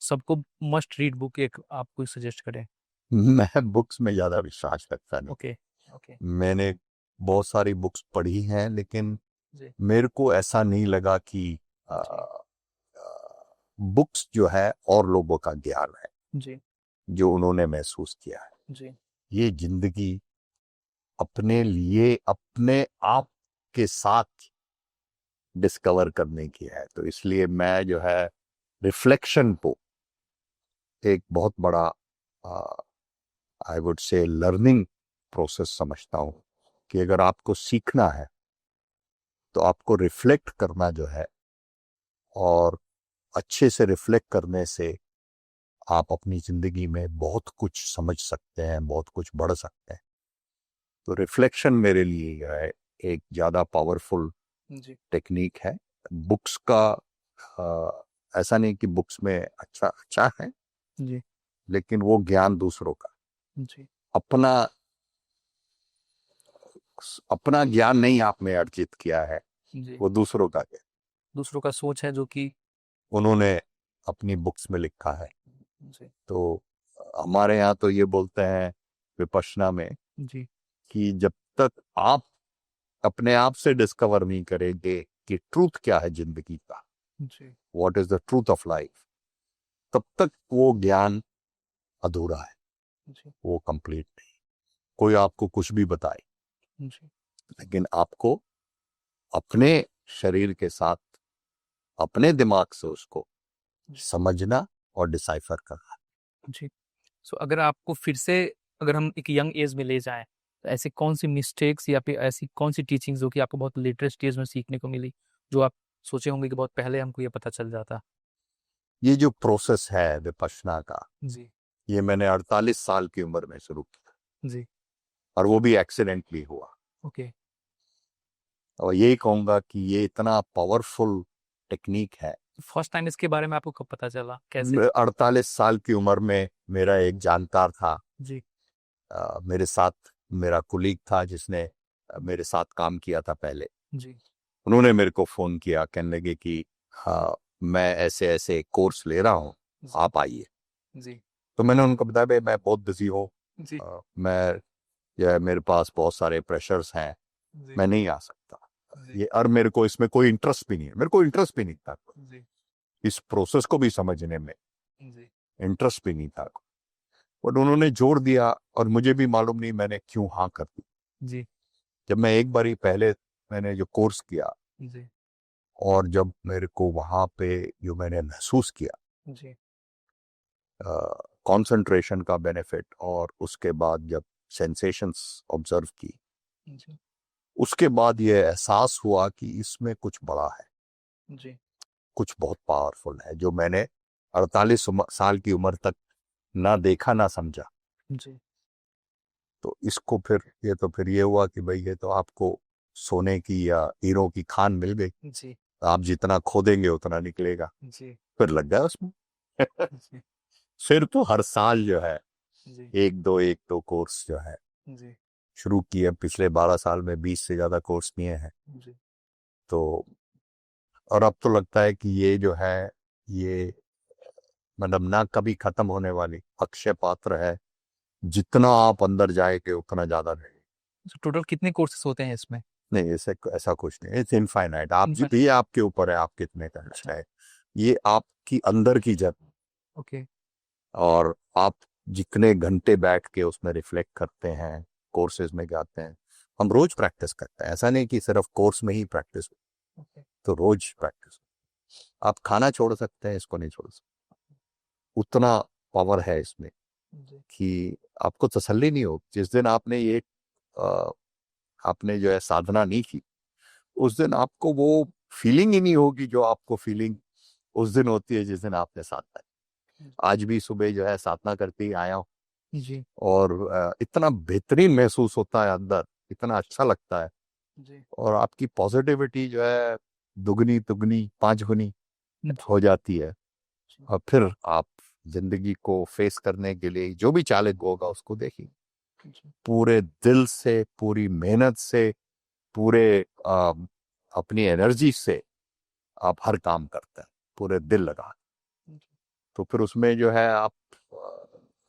B: सबको मस्ट रीड बुक एक आप कोई सजेस्ट करें।
A: मैं बुक्स में ज्यादा विश्वास रखता नहीं।
B: Okay okay.
A: मैंने बहुत सारी बुक्स पढ़ी हैं, लेकिन
B: जी
A: मेरे को ऐसा नहीं लगा कि
B: जी
A: बुक्स जो है और लोगों का ज्ञान है
B: जी
A: जो उन्होंने महसूस किया है।
B: जी
A: ये जिंदगी अपने लिए अपने आप के साथ डिस्कवर करने की है। तो इसलिए मैं जो है रिफ्लेक्शन को एक बहुत बड़ा I would say learning process समझता हूँ कि अगर आपको सीखना है तो आपको रिफ्लेक्ट करना जो है, और अच्छे से रिफ्लेक्ट करने से आप अपनी जिंदगी में बहुत कुछ समझ सकते हैं, बहुत कुछ बढ़ सकते हैं। तो रिफ्लेक्शन मेरे लिए जो है एक ज़्यादा पावरफुल
B: जी
A: टेक्निक है। बुक्स का ऐसा नहीं कि बुक्स में अच्छा अच्छा है,
B: जी
A: लेकिन वो ज्ञान दूसरों का,
B: जी
A: अपना अपना ज्ञान नहीं आपने अर्जित किया है,
B: जी।
A: वो दूसरों का ज्ञान
B: दूसरों का सोच है जो कि
A: उन्होंने अपनी बुक्स में लिखा है।
B: जी
A: तो हमारे यहाँ तो ये बोलते हैं विपश्यना में
B: जी
A: कि जब तक आप अपने आप से डिस्कवर नहीं करेंगे कि ट्रूथ क्या है जिंदगी का,
B: जी
A: what is the truth of life, तब तक वो ज्ञान अधूरा है,
B: जी
A: वो कंप्लीट नहीं। कोई आपको कुछ भी बताए,
B: जी
A: लेकिन आपको अपने शरीर के साथ अपने दिमाग से उसको
B: जी
A: समझना और डिसाइफर करना।
B: जी। सो अगर आपको फिर से, अगर हम एक यंग एज में ले जाएं, तो ऐसे कौन सी मिस्टेक्स या फिर ऐसी कौन सी टीचिंग्स जो कि आपको बहुत लेटेस्ट एज में सीखने को मिली, जो आप सोचे होंगे कि बहुत पहले हमको ये पता चल जाता।
A: ये जो प्रोसेस है विपश्यना का,
B: जी
A: ये मैंने 48 साल की उम्र में शुरू किया,
B: जी
A: और वो भी एक्सीडेंटली हुआ।
B: ओके
A: और यही कहूंगा कि ये इतना पावरफुल टेक्निक है।
B: फर्स्ट टाइम इसके बारे में आपको कब पता चला, कैसे?
A: 48 साल की उम्र में मेरा एक जानकार था,
B: जी
A: मेरे साथ मेरा कुलीग था जिसने मेरे साथ काम किया था पहले।
B: जी
A: उन्होंने मेरे को फोन किया, कहने लगे कि हाँ, मैं ऐसे ऐसे कोर्स ले रहा हूँ,
B: जी
A: आप आइए।
B: जी
A: तो मैंने उनको बताया भाई मैं बहुत बिजी हूँ,
B: जी
A: मैं जो है मेरे पास बहुत सारे प्रेशर्स हैं,
B: जी
A: मैं नहीं आ सकता।
B: जी
A: ये और मेरे को इसमें कोई इंटरेस्ट भी नहीं है, मेरे को इंटरेस्ट भी नहीं था,
B: जी
A: इस प्रोसेस को भी समझने में
B: जी
A: इंटरेस्ट भी नहीं था। बट उन्होंने जोर दिया, और मुझे भी मालूम नहीं मैंने क्यों हाँ कर दी।
B: जी
A: जब मैं एक बारी पहले मैंने जो कोर्स किया,
B: जी
A: और जब मेरे को वहां पे जो मैंने महसूस किया
B: जी
A: कंसंट्रेशन का बेनिफिट, और उसके बाद जब सेंसेशंस ऑब्जर्व की,
B: जी
A: उसके बाद ये एहसास हुआ कि इसमें कुछ बड़ा है,
B: जी
A: कुछ बहुत पावरफुल है जो मैंने 48 साल की उम्र तक ना देखा ना समझा।
B: जी
A: तो इसको फिर ये हुआ कि भाई ये तो आपको सोने की या हीरो की खान मिल गई,
B: जी
A: आप जितना खोदेंगे उतना निकलेगा।
B: जी
A: फिर लग गया उसमें।
B: जी
A: फिर तो हर साल जो है
B: जी
A: एक दो कोर्स जो है
B: जी
A: शुरू किए। पिछले 12 साल में 20 से ज्यादा कोर्स किए हैं।
B: जी
A: तो और अब तो लगता है कि ये जो है, ये मतलब ना कभी खत्म होने वाली अक्षय पात्र है, जितना आप अंदर जाएंगे उतना ज्यादा रहेगा।
B: टोटल कितने कोर्सेज होते हैं इसमें?
A: नहीं, ऐसे ऐसा कुछ नहीं, इट्स इनफाइनाइट। आप
B: इनफाइनाइट।
A: ये आपके ऊपर है, आप कितने करना
B: अच्छा
A: चाहे। ये आपकी अंदर की जर्नी,
B: ओके
A: और आप जितने घंटे बैठ के उसमें रिफ्लेक्ट करते हैं, कोर्सेज में जाते हैं। हम रोज प्रैक्टिस करते हैं, ऐसा नहीं कि सिर्फ कोर्स में ही प्रैक्टिस।
B: ओके
A: तो रोज प्रैक्टिस। आप खाना छोड़ सकते हैं, इसको नहीं छोड़ सकते। उतना पावर है इसमें
B: जी
A: कि आपको तसल्ली नहीं हो। जिस दिन आपने ये अ, आपने जो है साधना नहीं की, उस दिन आपको वो फीलिंग ही नहीं होगी जो आपको फीलिंग उस दिन होती है जिस दिन आपने साधना की। आज भी सुबह जो है साधना करके ही आया हूँ,
B: जी
A: और इतना बेहतरीन महसूस होता है अंदर, इतना अच्छा लगता है।
B: जी
A: और आपकी पॉजिटिविटी जो है दुगनी तुगनी 5 गुनी
B: जी
A: हो जाती है।
B: जी
A: और फिर आप जिंदगी को फेस करने के लिए जो भी चैलेंज होगा उसको देखिए। पूरे दिल से, पूरी मेहनत से, पूरे अपनी एनर्जी से आप हर काम करते हैं, पूरे दिल लगा के। तो फिर उसमें जो है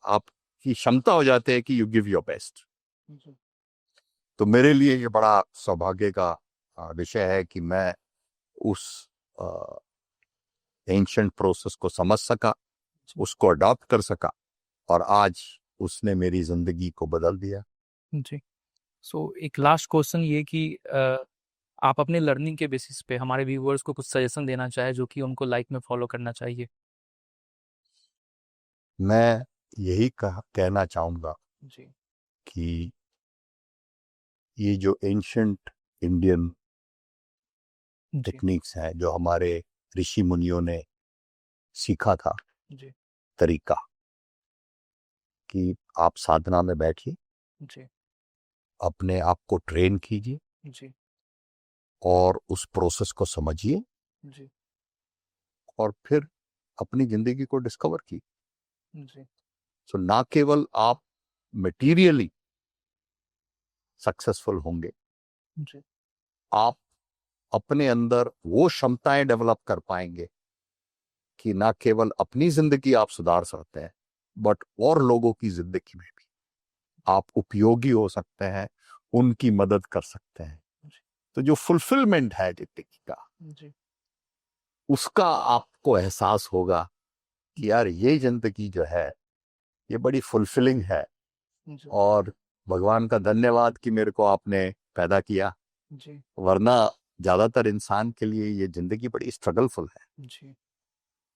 A: आपकी क्षमता हो जाती है कि यू गिव योर बेस्ट। तो मेरे लिए ये बड़ा सौभाग्य का विषय है कि मैं उस एंशंट प्रोसेस को समझ सका, उसको अडॉप्ट कर सका, और आज उसने मेरी जिंदगी को बदल दिया।
B: जी। सो एक लास्ट क्वेश्चन ये कि आप अपने लर्निंग के बेसिस पे हमारे व्यूअर्स को कुछ सजेशन देना चाहे जो कि उनको लाइफ में फॉलो करना चाहिए।
A: मैं यही कहना चाहूंगा
B: जी।
A: कि ये जो एंशंट इंडियन
B: जी।
A: टेक्निक्स हैं, जो हमारे ऋषि मुनियों ने सीखा था
B: जी।
A: तरीका, कि आप साधना में बैठिए,
B: जी।
A: अपने आप को ट्रेन कीजिए
B: जी।
A: और उस प्रोसेस को समझिए,
B: जी।
A: और फिर अपनी जिंदगी को डिस्कवर कीजिए।
B: जी।
A: सो ना केवल आप मटेरियली सक्सेसफुल होंगे,
B: जी।
A: आप अपने अंदर वो क्षमताएं डेवलप कर पाएंगे कि ना केवल अपनी जिंदगी आप सुधार सकते हैं, बट और लोगों की जिंदगी में भी आप उपयोगी हो सकते हैं, उनकी मदद कर सकते हैं। तो जो फुलफिलमेंट है जिंदगी का,
B: जी।
A: उसका आपको एहसास होगा कि यार ये जिंदगी जो है ये बड़ी फुलफिलिंग है,
B: जी।
A: और भगवान का धन्यवाद कि मेरे को आपने पैदा किया,
B: जी।
A: वरना ज्यादातर इंसान के लिए ये जिंदगी बड़ी स्ट्रगलफुल है।
B: जी।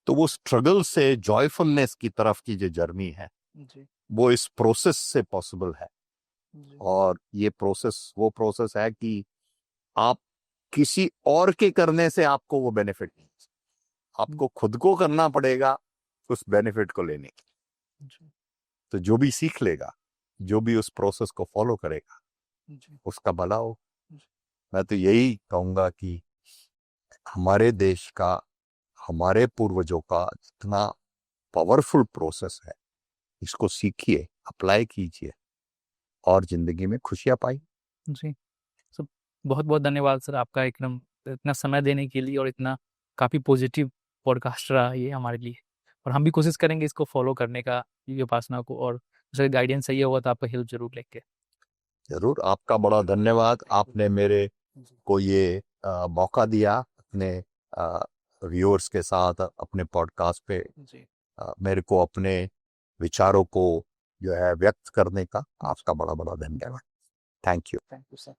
A: तो वो स्ट्रगल से जॉयफुलनेस की तरफ की जो जर्नी है,
B: जी।
A: वो इस प्रोसेस से पॉसिबल है।
B: जी।
A: और ये प्रोसेस वो प्रोसेस है कि आप किसी और के करने से आपको वो बेनिफिट नहीं, आपको खुद को करना पड़ेगा उस बेनिफिट को लेने के।
B: जी।
A: तो जो भी सीख लेगा, जो भी उस प्रोसेस को फॉलो करेगा,
B: जी।
A: उसका भला हो।
B: जी।
A: मैं तो यही कहूंगा कि हमारे देश का, हमारे पूर्वजों का जितना पावरफुल प्रोसेस है, इसको सीखिए, अप्लाई कीजिए, और जिंदगी में खुशियां पाई।
B: जी। सो बहुत बहुत धन्यवाद सर आपका एकदम इतना समय देने के लिए, और इतना काफ़ी पॉजिटिव पॉडकास्ट रहा ये हमारे लिए। और हम भी कोशिश करेंगे इसको फॉलो करने का, ये उपासना को, और सर गाइडेंस चाहिए होगा तो आपका हेल्प जरूर लेंगे।
A: जरूर, आपका बड़ा धन्यवाद। आपने मेरे को ये मौका दिया अपने व्यूअर्स के साथ अपने पॉडकास्ट पे
B: जी।
A: मेरे को अपने विचारों को जो है व्यक्त करने का। आपका बड़ा बड़ा धन्यवाद। Thank you.
B: Thank you sir.